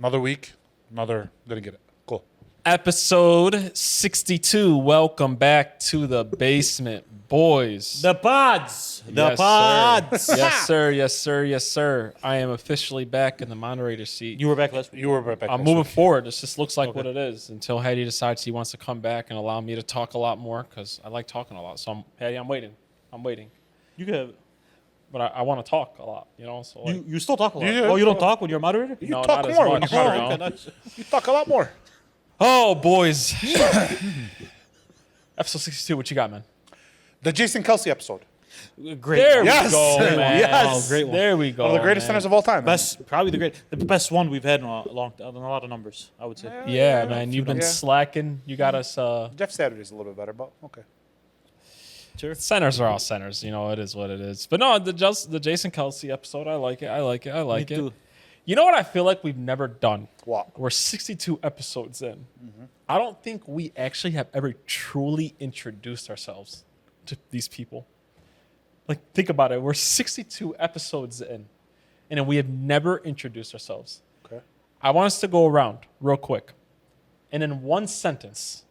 Another week. Didn't get it. Cool. Episode 62. Welcome back to the Basement Boyz. The pods. Yes, sir. I am officially back in the moderator seat. You were back last week. You were right back. I'm moving forward. This just looks like what it is until Hattie decides he wants to come back and allow me to talk a lot more because I like talking a lot. So, Hattie, I'm waiting. You can have it. But I want to talk a lot, you know? So like, You still talk a lot. Yeah. Oh, you don't talk when you're a moderator? You No, talk not as more when much, you're you moderating. know. Okay, nice. You talk a lot more. Oh, boys. Episode 62, what you got, man? The Jason Kelsey episode. Great. There one. Yes. we go, man. Yes. Oh, great one. There we go. One of the greatest man. centers of all time. Probably the best one we've had in a lot of numbers, I would say. Yeah, man. You've been Yeah. slacking. You got us. Jeff Saturday's a little bit better, but okay. Sure. Centers are all centers. You know, it is what it is. But no, the Jason Kelsey episode, I like it. Me too. You know what I feel like we've never done? What? We're 62 episodes in. Mm-hmm. I don't think we actually have ever truly introduced ourselves to these people. Like, think about it. We're 62 episodes in, and then we have never introduced ourselves. Okay. I want us to go around real quick. And in one sentence,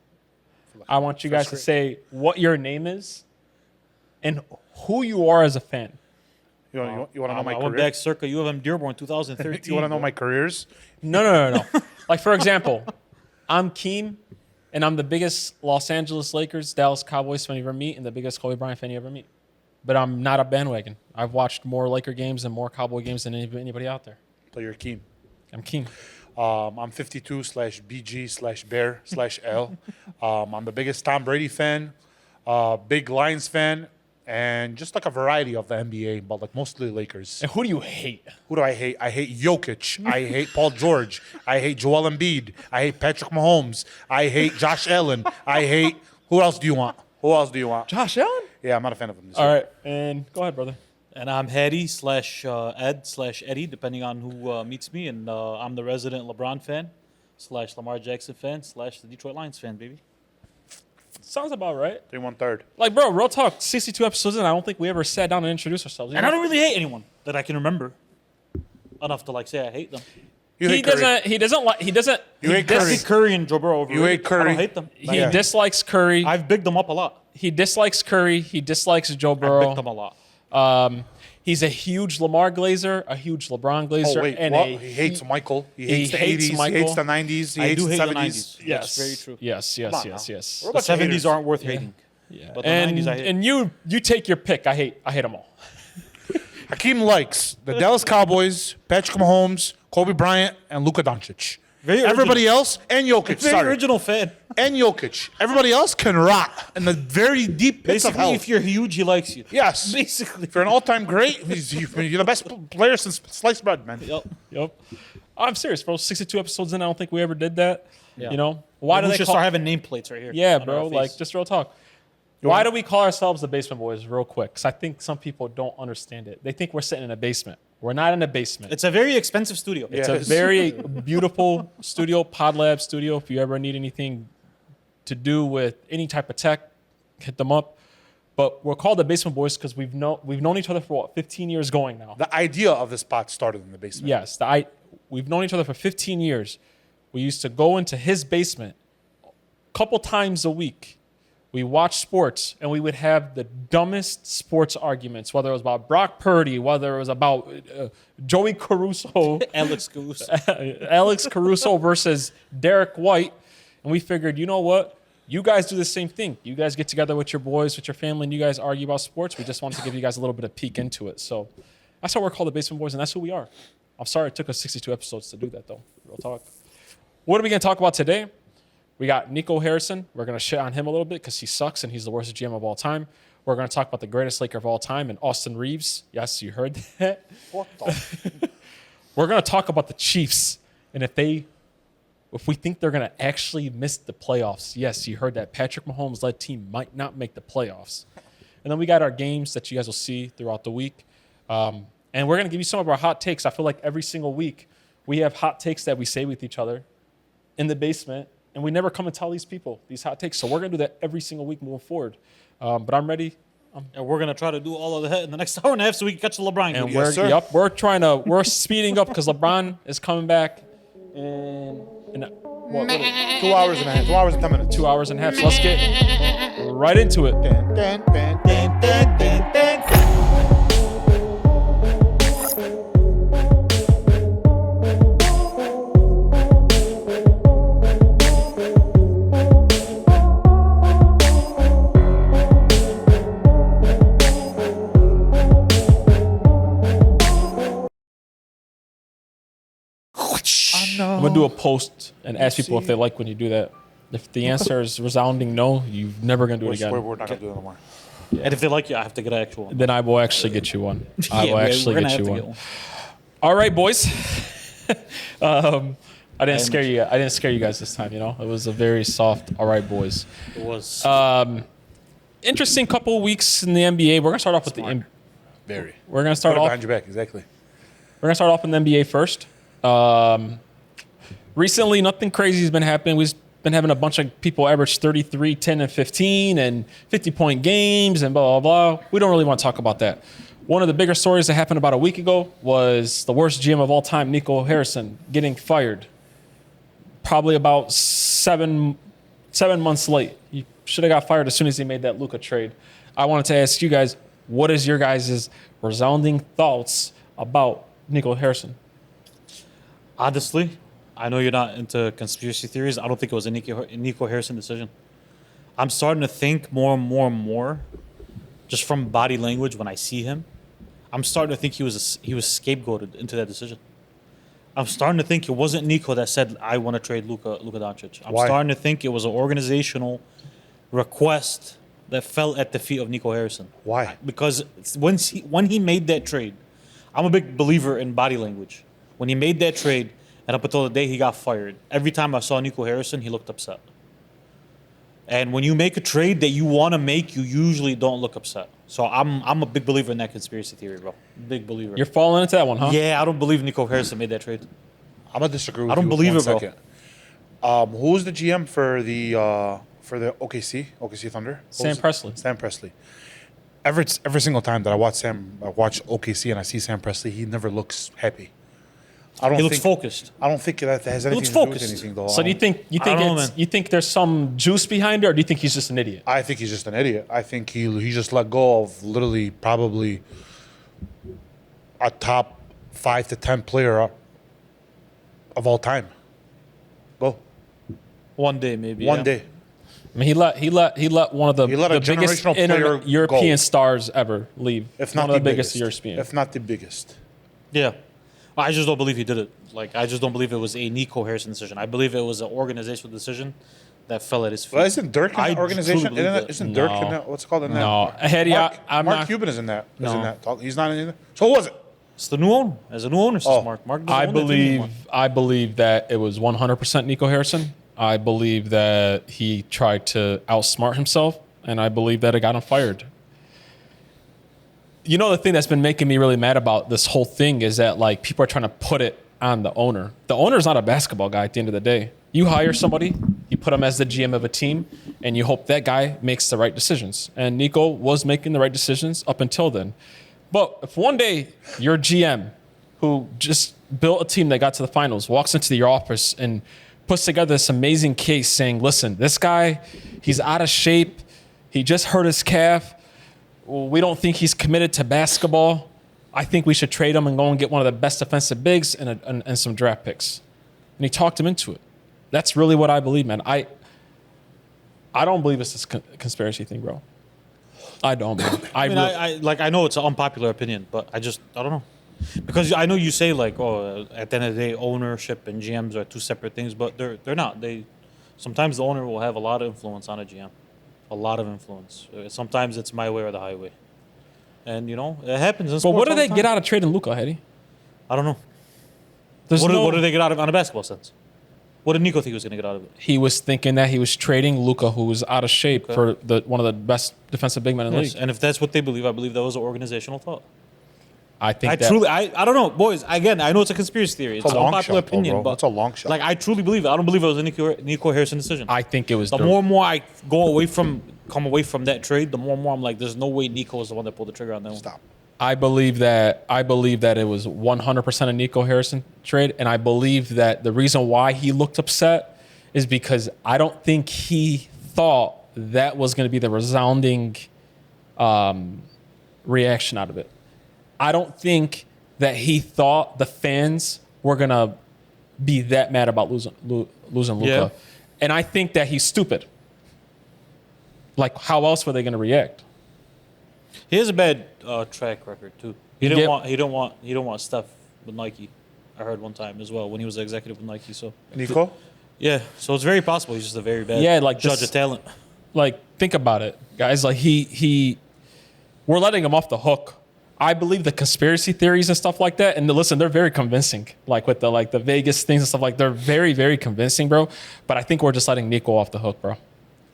I want you guys to say what your name is and who you are as a fan. You want to know my I went career? back circa U of M Dearborn 2013. You want to know my careers? No. Like, for example, I'm Keem, and I'm the biggest Los Angeles Lakers, Dallas Cowboys fan you ever meet, and the biggest Kobe Bryant fan you ever meet. But I'm not a bandwagon. I've watched more Laker games and more Cowboy games than anybody out there. So you're keen. I'm Keem. I'm 52/BG/Bear/L. I'm the biggest Tom Brady fan, big Lions fan, and just like a variety of the NBA, but like mostly Lakers. And who do you hate? Who do I hate? I hate Jokic. I hate Paul George. I hate Joel Embiid. I hate Patrick Mahomes. I hate Josh Allen. I hate. Who else do you want? Josh Allen? Yeah, I'm not a fan of him. All right. And go ahead, brother. And I'm Hattie/Ed/Eddie, depending on who meets me. And I'm the resident LeBron fan / Lamar Jackson fan / the Detroit Lions fan, baby. Sounds about right. 3 1/3. Like, bro, real talk. 62 episodes in, I don't think we ever sat down and introduced ourselves. And I don't really hate anyone that I can remember enough to say I hate them. You He hate Curry. doesn't. You hate I Curry. think Curry and Joe Burrow overrated. You hate Curry. I don't hate them. He Yeah. dislikes Curry. I've bigged them up a lot. He dislikes Curry. He dislikes Joe I've bigged them Burrow. a lot. He's a huge Lamar Glazer, a huge LeBron Glazer, Oh, wait. and What? He hates Michael. He hates the 80s. Michael. He hates the 90s. He I hates do the hate 70s. the 90s. That's very true. Yes. on now. Yes. What The about 70s haters? aren't worth hating. Yeah. But the And 90s I hate. and you take your pick. I hate them all. Hakeem likes the Dallas Cowboys, Patrick Mahomes, Kobe Bryant, and Luka Doncic. Very Everybody else, and Jokic. Very Sorry. original fan. And Jokic. Everybody else can rot in the very deep pits of Basically, hell. if you're huge, he likes you. Yes. Basically. If you're an all-time great, you're the best player since sliced bread, man. Yep. I'm serious, bro. 62 episodes in, I don't think we ever did that. Yeah. You know why do we they should call? start having nameplates right here? Yeah, on bro. our Like, face. just real talk. Why do we call ourselves the Basement Boyz? Real quick, because I think some people don't understand it. They think we're sitting in a basement. We're not in a basement. It's a very expensive studio. Yeah. It's a Yes. very beautiful studio, PodLab studio. If you ever need anything to do with any type of tech, hit them up. But we're called the Basement Boyz because we've known each other for 15 years going now. The idea of this spot started in the basement. Yes, we've known each other for 15 years. We used to go into his basement a couple times a week. We watched sports, and we would have the dumbest sports arguments, whether it was about Brock Purdy, whether it was about Joey Caruso, Alex Goose. Alex Caruso versus Derek White. And we figured, you know what? You guys do the same thing. You guys get together with your boys, with your family, and you guys argue about sports. We just wanted to give you guys a little bit of peek into it. So that's why we're called the Basement Boyz, and that's who we are. I'm sorry it took us 62 episodes to do that, though. Real talk. What are we going to talk about today? We got Nico Harrison. We're going to shit on him a little bit because he sucks and he's the worst GM of all time. We're going to talk about the greatest Laker of all time and Austin Reaves. Yes, you heard that. What the? We're going to talk about the Chiefs and if we think they're going to actually miss the playoffs. Yes, you heard that. Patrick Mahomes-led team might not make the playoffs. And then we got our games that you guys will see throughout the week. And we're going to give you some of our hot takes. I feel like every single week we have hot takes that we say with each other in the basement. And we never come and tell these people these hot takes. So we're going to do that every single week moving forward. But I'm ready. And we're going to try to do all of that in the next hour and a half so we can catch the LeBron And game. we're speeding up because LeBron is coming back in what, 2 hours and a half. 2 hours and 10 minutes. 2 hours and a half. So let's get right into it. I'm gonna do a post and ask people if they like when you do that. If the answer is resounding no, you're never gonna do it again. We're not going to do it anymore. And if they like you, I have to get an actual one. Then I will actually get you one. I will we're actually gonna get have you to one. get All right, boys. I didn't scare you. I didn't scare you guys this time. You know, it was a very soft. All right, boys. It was. Interesting couple of weeks in the NBA. We're gonna start off with the. Very. We're gonna start Put it off. behind your back, exactly. We're gonna start off in the NBA first. Recently, nothing crazy has been happening. We've been having a bunch of people average 33, 10, and 15, and 50-point games, and blah, blah, blah. We don't really want to talk about that. One of the bigger stories that happened about a week ago was the worst GM of all time, Nico Harrison, getting fired. Probably about seven months late. He should have got fired as soon as he made that Luka trade. I wanted to ask you guys, what is your guys' resounding thoughts about Nico Harrison? Honestly, I know you're not into conspiracy theories. I don't think it was a Nico Harrison decision. I'm starting to think more and more, just from body language when I see him. I'm starting to think he was scapegoated into that decision. I'm starting to think it wasn't Nico that said, I want to trade Luka Doncic. I'm Why? starting to think it was an organizational request that fell at the feet of Nico Harrison. Why? Because when he made that trade, I'm a big believer in body language. When he made that trade, and up until the day he got fired, every time I saw Nico Harrison, he looked upset. And when you make a trade that you want to make, you usually don't look upset. So I'm a big believer in that conspiracy theory, bro. Big believer. You're falling into that one, huh? Yeah, I don't believe Nico Harrison made that trade. I'm going to disagree with you. I don't believe it, bro. Who's the GM for the OKC Thunder? Sam Pressly. Sam Pressly. Every single time that I watch OKC and I see Sam Pressly, he never looks happy. He looks focused. I don't think that has anything looks to do with focused. anything, though. So do you think I don't know, man. you think there's some juice behind it, or do you think he's just an idiot? I think he's just an idiot. I think he just let go of literally probably a top 5 to 10 player of all time. Go. One day, maybe. One yeah. day. I mean, he let one of the let a biggest generational player European go. stars ever leave. If not one of the biggest. European. If not the biggest. Yeah. I just don't believe he did it. Like, I just don't believe it was a Nico Harrison decision. I believe it was an organizational decision that fell at his feet. Well, isn't Dirk in I that organization? truly believe that. Isn't Dirk in that? What's it called in that? No. Hedy, I'm Mark not. Cuban is in that. Is No. in that talk. He's not in either. So who was it? It's the new owner. As a new owner, says Oh. Mark. Mark doesn't I own that team anymore. believe that it was 100% Nico Harrison. I believe that he tried to outsmart himself, and I believe that it got him fired. You know, the thing that's been making me really mad about this whole thing is that, like, people are trying to put it on the owner. The owner's not a basketball guy at the end of the day. You hire somebody, you put him as the GM of a team, and you hope that guy makes the right decisions. And Nico was making the right decisions up until then. But if one day your GM, who just built a team that got to the finals, walks into your office and puts together this amazing case saying, listen, this guy, he's out of shape. He just hurt his calf. We don't think he's committed to basketball. I think we should trade him and go and get one of the best defensive bigs and some draft picks. And he talked him into it. That's really what I believe, man. I don't believe it's this conspiracy thing, bro. I don't, man. I know it's an unpopular opinion, but I don't know. Because I know you say, like, oh, at the end of the day, ownership and GMs are two separate things, but they're not. Sometimes the owner will have a lot of influence on a GM. A lot of influence. Sometimes it's my way or the highway. And, you know, it happens in But sports what do all they the get time. out of trading Luka, Hedy? I don't know. There's What do they get out of on a basketball sense? What did Nico think he was going to get out of it? He was thinking that he was trading Luka, who was out of shape, for one of the best defensive big men in the Yes. league. And if that's what they believe, I believe that was an organizational thought. I think I don't know, boys. Again, I know it's a conspiracy theory. It's a an long unpopular shot, though, opinion, bro. but It's a long shot. Like, I truly believe it. I don't believe it was a Nico Harrison decision. I think it was The more and more I come away from that trade, the more and more I'm like, there's no way Nico was the one that pulled the trigger on that one. Stop. I believe that it was 100% a Nico Harrison trade, and I believe that the reason why he looked upset is because I don't think he thought that was going to be the resounding reaction out of it. I don't think that he thought the fans were going to be that mad about losing Luka. Yeah. And I think that he's stupid. Like, how else were they going to react? He has a bad track record too. He don't want Steph with Nike. I heard one time as well when he was the executive with Nike. So Nico? yeah, so it's very possible he's just a very bad judge of talent. Like, think about it, guys. Like, we're letting him off the hook. I believe the conspiracy theories and stuff like that. And listen, they're very convincing. Like with the Vegas things and stuff like, they're very, very convincing, bro. But I think we're just letting Nico off the hook, bro.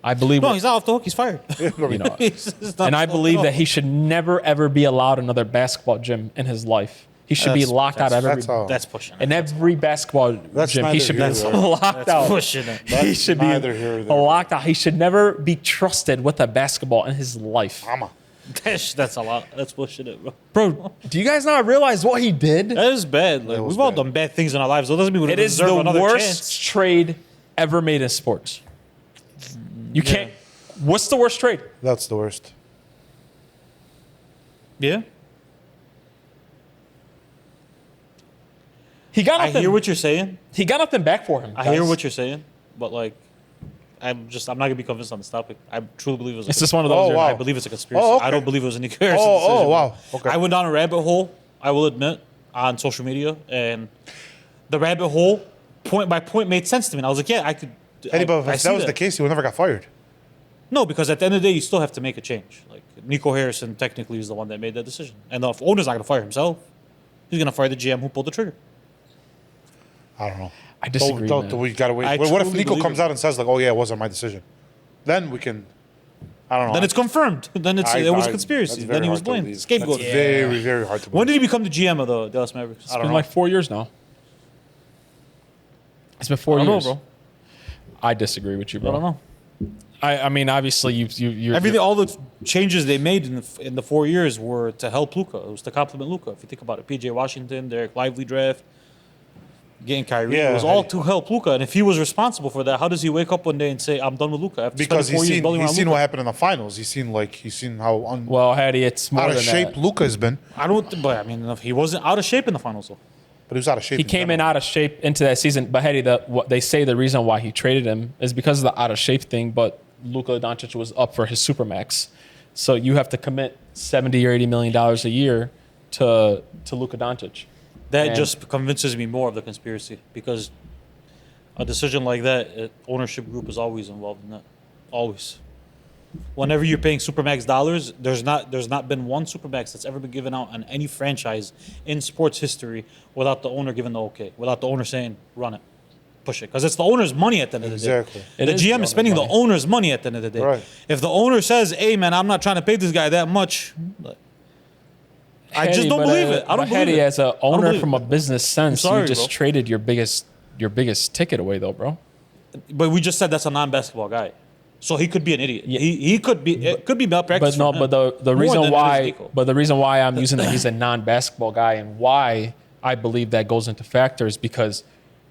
I believe. No, he's not off the hook. He's fired. You know, He's not and I off the believe hook. that he should never ever be allowed another basketball gym in his life. He should be locked out of every. That's pushing it. In every basketball gym, he should be neither here nor locked That's out. pushing it. He should be neither here nor there. locked out. He should never be trusted with a basketball in his life. Mama. That's a lot. That's pushing it, bro. Bro, do you guys not realize what he did? That is bad. Like, was we've all bad. done bad things in our lives. So it doesn't mean we It is deserve the another worst chance. trade ever made in sports. You can't. What's the worst trade? That's the worst. Yeah, He got I nothing. hear what you're saying. He got nothing back for him. I hear guys. what you're saying, but like, I'm not gonna be convinced on this topic. I truly believe It's just one of those. Oh, you're- wow. I believe it's a conspiracy. Oh, okay. I don't believe it was a Nico Harrison Oh, decision. wow. Okay. I went down a rabbit hole, I will admit, on social media, and the rabbit hole, point by point, made sense to me. And I was like, yeah, I could. Eddie, but I if see that was the case, he would never got fired. No, because at the end of the day, you still have to make a change. Like, Nico Harrison technically is the one that made that decision. And the owner's not going to fire himself. He's going to fire the GM who pulled the trigger. I don't know. I disagree. man. We gotta wait. I What if truly Nico believe comes it. out and says like, "Oh yeah, it wasn't my decision"? Then we can. I don't know. Then it's confirmed. Then it was conspiracy. that's Then he very was hard to blamed. believe. Scapegoat. That's very, very hard to believe. When did he become the GM of the Dallas Mavericks? It's been like 4 years now. It's been 4 I don't know, years. bro. I disagree with you, bro. I don't know. I mean, obviously, you're Everything, all the changes they made in the 4 years were to help Luka. It was to compliment Luka. If you think about it, PJ Washington, Derek Lively draft, getting Kyrie, Yeah, it was all to help Luka. And if he was responsible for that, how does he wake up one day and say, "I'm done with Luka"? After Because spending 4 years building he's around seen Luka? what happened in the finals. He's seen how Well, Hattie, it's more out of than shape that. Luka has been. I don't. But I mean, he wasn't out of shape in the finals, though. But he was out of shape. He came in out of shape into that season. But Hattie, what they say the reason why he traded him is because of the out of shape thing. But Luka Doncic was up for his supermax, so you have to commit $70 or $80 million a year to Luka Doncic. That And- just convinces me more of the conspiracy because a decision like that, ownership group is always involved in that. Always. Whenever you're paying supermax dollars, there's not been one supermax that's ever been given out on any franchise in sports history without the owner giving the okay, without the owner saying run it, push it, because it's the owner's money at the end of the Exactly. day. It The is GM the is spending owner's the money. owner's money at the end of the day. Right. If the owner says, "Hey man, I'm not trying to pay this guy that much," I just don't believe it. I don't believe Hattie, it. as an owner believe from a it. business sense, sorry, you just bro. traded your biggest ticket away, though, bro. But we just said that's a non-basketball guy, so he could be an idiot. He could be. It could be malpractice. But no, from him. but the More reason than it is why, Nico. but the reason why I'm using that he's a non-basketball guy and why I believe that goes into factors because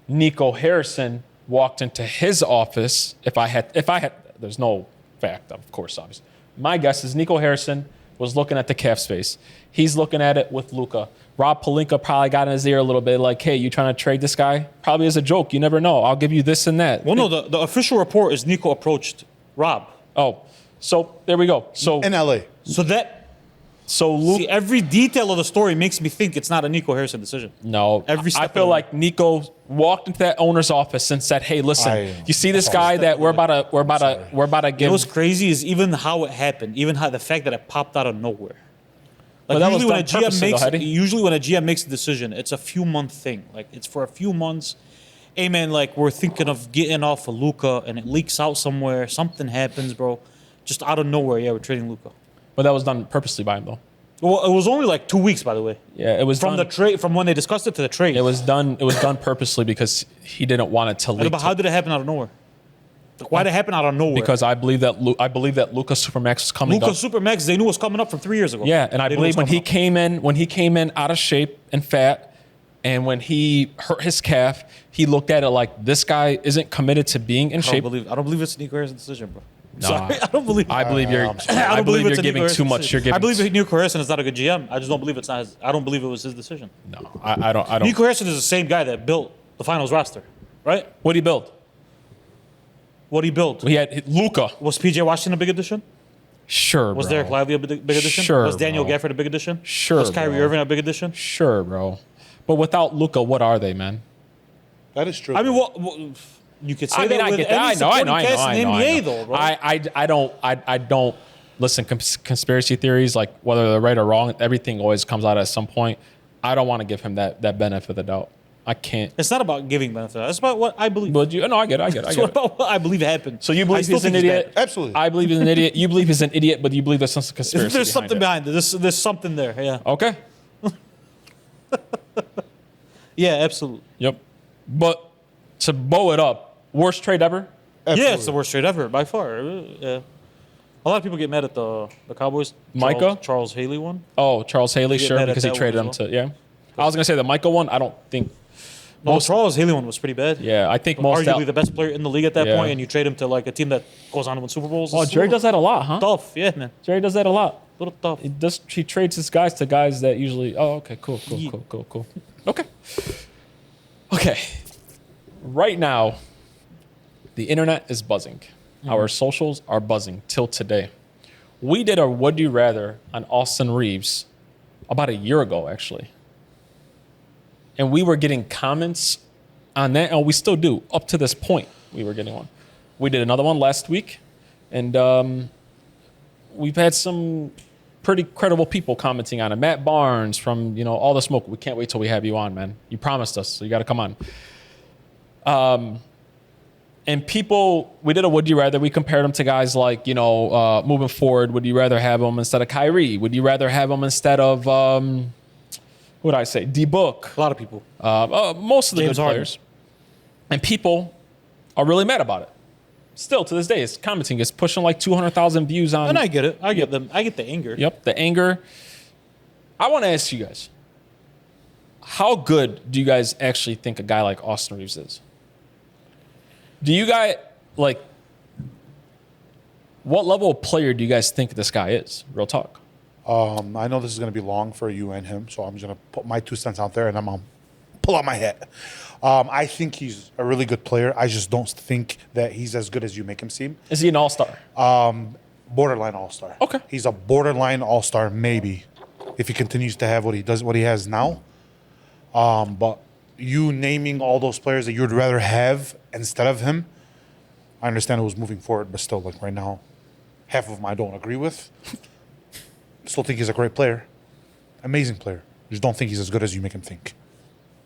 Nico Harrison walked into his office. If I had, there's no fact, of course, obviously. My guess is Nico Harrison was looking at the cap space. He's looking at it with Luka. Rob Pelinka probably got in his ear a little bit, like, "Hey, you trying to trade this guy?" Probably as a joke. You never know. I'll give you this and that. Well, no, the official report is Nico approached Rob. Oh, so there we go. So in LA. So Luke. see, every detail of the story makes me think it's not a Nico Harrison decision. No, Every I step feel of the way. like Nico walked into that owner's office and said, "Hey, listen, you see this guy that we're about to You know give." what's crazy is even how it happened, even how the fact that it popped out of nowhere. Like But that was usually when a done purposely, though, Heidi. usually when a GM makes a decision, it's a few month thing. Like it's for a few months. Hey man, like we're thinking of getting off of Luka, and it leaks out somewhere. Something happens, bro. Just out of nowhere, yeah, we're trading Luka. But that was done purposely by him, though. Well, it was only like 2 weeks, by the way. Yeah, it was From done, the trade, from when they discussed it to the trade. It was done. It was done purposely because he didn't want it to leak. But how did it happen out of nowhere? Like, why'd it happen out of nowhere? Because I believe that Luka Supermax was coming Luka up. Supermax, they knew was coming up from 3 years ago. Yeah, and I They knew believe was when coming he came in out of shape and fat, and when he hurt his calf, he looked at it like this guy isn't committed to being in shape. I don't believe it's Nico Harrison's decision, bro. No, Sorry, I don't believe. I believe you're. I believe you're giving too much. You're giving. I believe Nico Harrison is not a good GM. I just don't believe it's not. I don't believe it was his decision. No, I don't. Nico Harrison is the same guy that built the finals roster, right? What did he build? What he built. He had Luka. Was PJ Washington a big addition? Sure. Was bro. Derek Lively a big addition? Sure. Was Daniel bro. Gafford a big addition? Sure. Was Kyrie bro. Irving a big addition? Sure, bro. But without Luka, what are they, man? That is true. I mean, what you could say that I with get that. any supporting cast in the NBA, though, bro. I don't listen. Conspiracy theories, like whether they're right or wrong, everything always comes out at some point. I don't want to give him that benefit of the doubt. I can't. It's not about giving benefit. It's about what I believe. But I get it. It's about what I believe happened. So you I believe still he's an think idiot? bad. Absolutely. I believe he's an idiot. You believe he's an idiot, but you believe there's some conspiracy. There's something behind it. There's something there. Yeah. Okay. Yeah, absolutely. Yep. But to bow it up, worst trade ever. Yeah, it's the worst trade ever by far. Yeah. A lot of people get mad at the Cowboys. Micah? Charles Haley one. Oh, Charles Haley, get sure, mad at because he that traded him one as to I was gonna say the Michael one. I don't think. No, Charles Haley one was pretty bad. Yeah, I think most. Arguably the best player in the league at that Yeah. point, and you trade him to like a team that goes on to win Super Bowls. Oh, It's Jerry does that a lot, huh? tough. Yeah, man. Jerry does that a lot. A little tough. He trades his guys to guys that usually. Oh, okay, cool. Okay. Okay. Right now, the internet is buzzing. Our socials are buzzing till today. We did a Would You Rather on Austin Reaves about a year ago, actually. And we were getting comments on that, and we still do. Up to this point, we were getting one. We did another one last week, and we've had some pretty credible people commenting on it. Matt Barnes from, All the Smoke. We can't wait till we have you on, man. You promised us, so you got to come on. And people, we did a Would You Rather. We compared them to guys like, moving forward, would you rather have them instead of Kyrie? Would you rather have them instead of, who would I say, D-Book? A lot of people. Most of the James good Harden. players. And people are really mad about it. Still, to this day, it's commenting. It's pushing like 200,000 views on. And I get it. I get them. I get the anger. Yep, the anger. I want to ask you guys, how good do you guys actually think a guy like Austin Reaves is? Do you guys, what level of player do you guys think this guy is? Real talk. I know this is going to be long for you and him, so I'm just going to put my 2 cents out there and I'm going to pull out my hat. I think he's a really good player. I just don't think that he's as good as you make him seem. Is he an all-star? Borderline all-star. Okay. He's a borderline all-star, maybe, if he continues to have what he has now. But you naming all those players that you would rather have instead of him, I understand it was moving forward, but still, right now, half of them I don't agree with. Still think he's a great player. Amazing player. Just don't think he's as good as you make him think.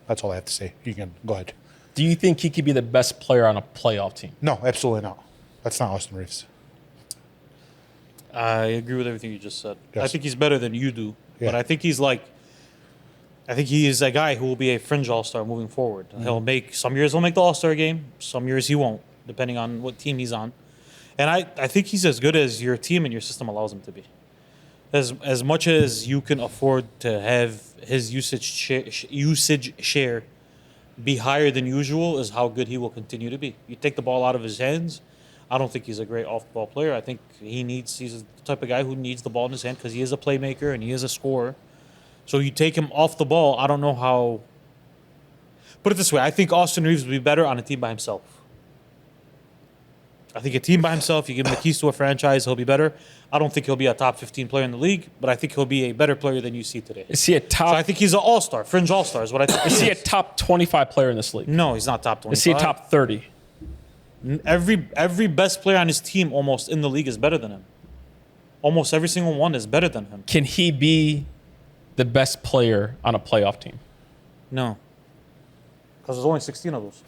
That's all I have to say. You can go ahead. Do you think he could be the best player on a playoff team? No, absolutely not. That's not Austin Reaves. I agree with everything you just said. Yes. I think he's better than you do. Yeah. But I think he is a guy who will be a fringe all-star moving forward. Mm-hmm. Some years he'll make the all-star game, some years he won't, depending on what team he's on. And I think he's as good as your team and your system allows him to be. As much as you can afford to have his usage share be higher than usual is how good he will continue to be. You take the ball out of his hands, I don't think he's a great off-ball player. I think he's the type of guy who needs the ball in his hand because he is a playmaker and he is a scorer. So you take him off the ball, I don't know how. Put it this way, I think Austin Reaves would be better on a team by himself. I think a team by himself, you give him the keys to a franchise, he'll be better. I don't think he'll be a top 15 player in the league, but I think he'll be a better player than you see today. Is he a top? So I think he's an all-star, fringe all-star is what I think. Is he a top 25 player in this league? No, he's not top 25. Is he a top 30? Every best player on his team almost in the league is better than him. Almost every single one is better than him. Can he be the best player on a playoff team? No. Because there's only 16 of those.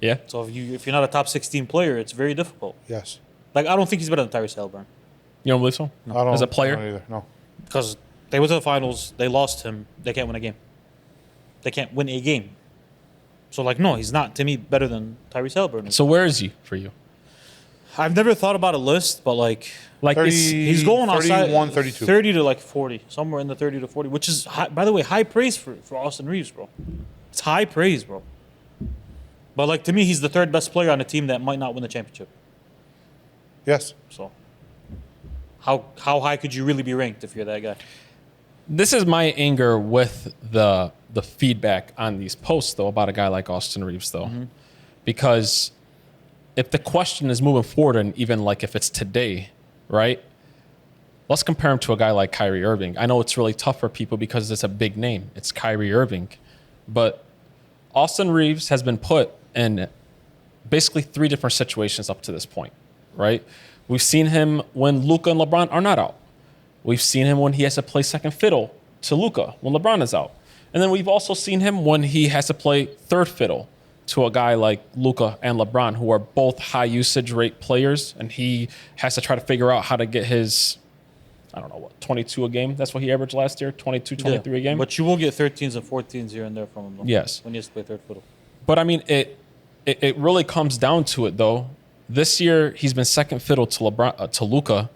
Yeah. So if you're not a top 16 player, it's very difficult. Yes. I don't think he's better than Tyrese Haliburton. You don't believe so? I don't, As a I player? don't either. No. Because they went to the finals, they lost him, they can't win a game. They can't win a game. So like, no, he's not to me better than Tyrese Haliburton. So where is he for you? I've never thought about a list, but like 30, he's going outside 31, 32. 30 to like 40, somewhere in the 30 to 40, which is by the way high praise for Austin Reaves, bro. It's high praise, bro. But like to me, he's the third best player on a team that might not win the championship. Yes. So how high could you really be ranked if you're that guy? This is my anger with the feedback on these posts, though, about a guy like Austin Reaves, though. Because if the question is moving forward, and even like if it's today, right? Let's compare him to a guy like Kyrie Irving. I know it's really tough for people because it's a big name. It's Kyrie Irving. But Austin Reaves has been put in basically 3 different situations up to this point, right? We've seen him when Luka and LeBron are not out. We've seen him when he has to play second fiddle to Luka when LeBron is out. And then we've also seen him when he has to play third fiddle to a guy like Luka and LeBron, who are both high usage rate players, and he has to try to figure out how to get his, I don't know what, 22 a game. That's what he averaged last year, 22, 23 a game. But you will get 13s and 14s here and there from him. Though, yes. When he has to play third fiddle. But I mean, it really comes down to it, though. This year, he's been second fiddle to LeBron, to Luka,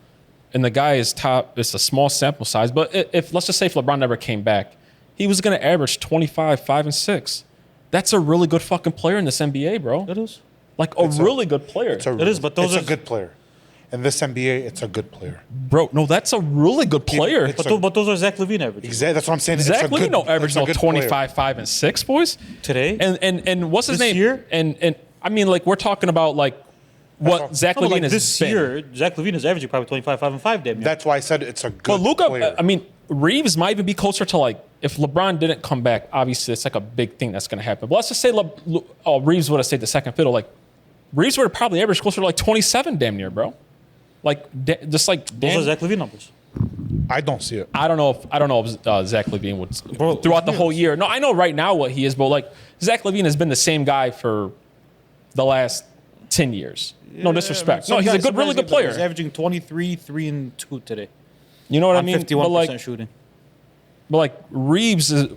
and the guy is top. It's a small sample size, but if let's just say if LeBron never came back, he was going to average 25, 5, and 6. That's a really good fucking player in this NBA, bro. It is. Like a really good player. It is, but those it's are a good player. In this NBA, it's a good player. Bro, no, that's a really good player. It's But those are Zach LaVine averages. Exactly. That's what I'm saying. Zach it's a good, LaVine don't average it's a no good 25, player. 5, and 6, boys. Today? And what's his This name? year? And I mean, like, we're talking about, like, what all. Zach No, but LaVine like has this been. year, Zach LaVine is averaging probably 25, 5, and 5 damn near. That's why I said it's a good But Luka, player. I mean, Reaves might even be closer to, like, if LeBron didn't come back, obviously it's like a big thing that's going to happen. But let's just say Reaves would have stayed the second fiddle. Like, Reaves would have probably averaged closer to, like, 27 damn near, bro. Like, just like Those are Zach LaVine numbers. I don't see it. I don't know if Zach LaVine would Bro, throughout the whole year. No, I know right now what he is, but like Zach LaVine has been the same guy for the last 10 years. No disrespect. No, he's a really good player. He's averaging 23, 3, and 2 today. You know what I On mean? 51% shooting. But like Reaves is,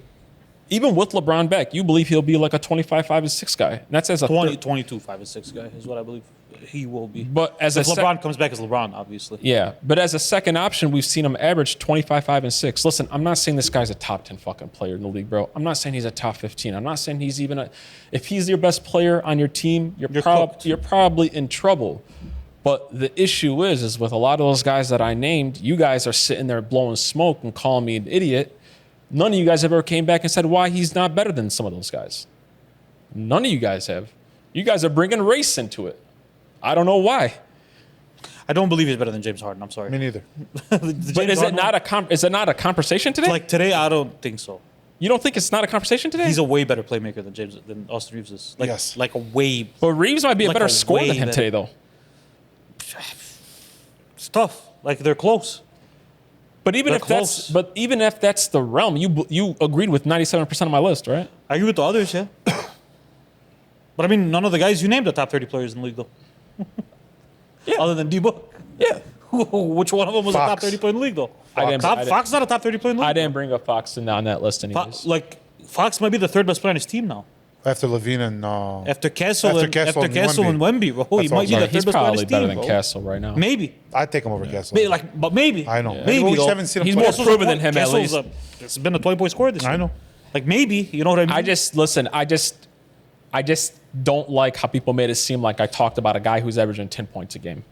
even with LeBron back, you believe he'll be like a 25, 5, and 6 guy. And that's as a 22, 5, and 6 guy is what I believe he will be. But as if a LeBron comes back as LeBron, obviously. yeah, but as a second option, we've seen him average 25, 5, and 6. Listen, I'm not saying this guy's a top 10 fucking player in the league, bro. I'm not saying he's a top 15. I'm not saying he's even if he's your best player on your team, you're probably in trouble. But the issue is with a lot of those guys that I named, you guys are sitting there blowing smoke and calling me an idiot. None of you guys ever came back and said why he's not better than some of those guys. None of you guys have. You guys are bringing race into it. I don't know why. I don't believe he's better than James Harden. I'm sorry. Me neither. But is it not a conversation today? Like today, I don't think so. You don't think it's not a conversation today? He's a way better playmaker than Austin Reaves is. Like, Yes. like a way. But Reaves might be a like better a scorer than way him that- today, though. It's tough. Like they're close. But even They're if that's the realm, you agreed with 97% of my list, right? I agree with the others, yeah. But I mean, none of the guys you named are top 30 players in the league, though. Yeah. Other than D-Book. Yeah. Which one of them was a top Fox. 30 player in the league, though? I didn't- Fox is not a top 30 player in the league. I didn't bring up Fox on that list anyways. Fox might be the third best player on his team now. After Levine and After Castle and Wemby, bro. He That's might be the all. He's third best player on probably his better team, than bro. Castle right now. Maybe. I'd take him over Kessler. But maybe. I know. Maybe, We just though. haven't seen him He's play. more Castle's proven a- than him at Castle's least. It's been a 20-point scorer this year. I know. Like maybe, you know what I mean? I just don't like how people made it seem like I talked about a guy who's averaging 10 points a game.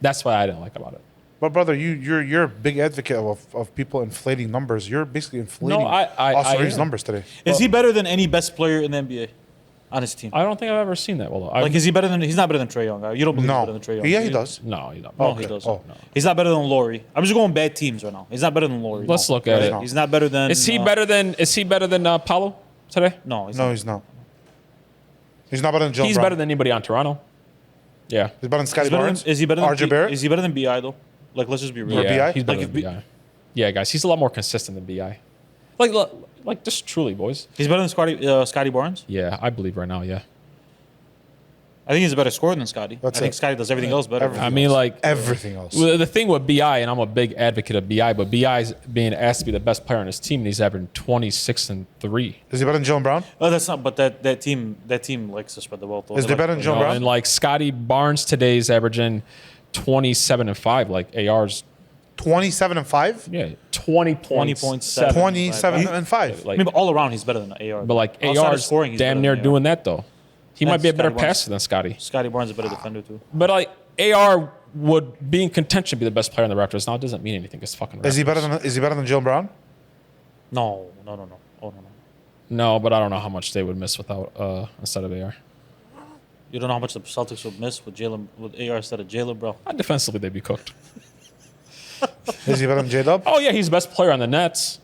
That's what I didn't like about it. But brother, you're a big advocate of people inflating numbers. You're basically inflating I Austin Reaves' am. numbers today. Is he better than any best player in the NBA on his team? I don't think I've ever seen that. Well, Like, is he better than? He's not better than Trae Young. You don't believe he's No. better than Trae Young? Yeah, do he you? does. no, you don't. No, Okay. he doesn't. Oh. No. He's not better than Laurie. I'm just going bad teams right now. He's not better than Laurie. Let's no. look at it. No. He's not better than. Is he better than Paulo today? No, he's No, not. he's not. He's not better than Joe He's Brown. better than anybody on Toronto. Yeah. He's better than Scotty He's better Barnes. than, is he better than RJ Barrett? Is he better than Bi though? Like, let's just be real. Yeah. Yeah, BI? he's better Like, than if BI. Yeah, guys, he's a lot more consistent than BI. Like just truly, boys. He's better than Scotty Barnes. Yeah, I believe right now, yeah. I think he's a better scorer than Scotty. That's I think it. Scotty does everything else better. Everything. I mean, like Everything else. well, the thing with Bi, and I'm a big advocate of Bi, but Bi's being asked to be the best player on his team, and he's averaging 26 and 3. Is he better than Jalen Brown? Oh, that's not. But that team likes to spread the wealth. Is they better than Jalen Brown? And like Scotty Barnes today is averaging 27 and 5. Like AR's 27 and 5? yeah 20 points, 20.7. 27 and 5. Like, I mean, but all around he's better than AR. but like Outside of AR's scoring, he's better damn than near AR. doing that though. He might be a better Scotty Barnes. passer than Scotty. Scotty Barnes is a better defender too. But like AR would be in contention to be the best player in the Raptors. Now it doesn't mean anything. It's fucking Raptors. Is he better than Jalen Brown? No. Oh no. No, but I don't know how much they would miss without instead of AR. You don't know how much the Celtics would miss with AR instead of Jalen, bro. Defensively, they'd be cooked. Is he better than J-Dub? Oh yeah, he's the best player on the Nets.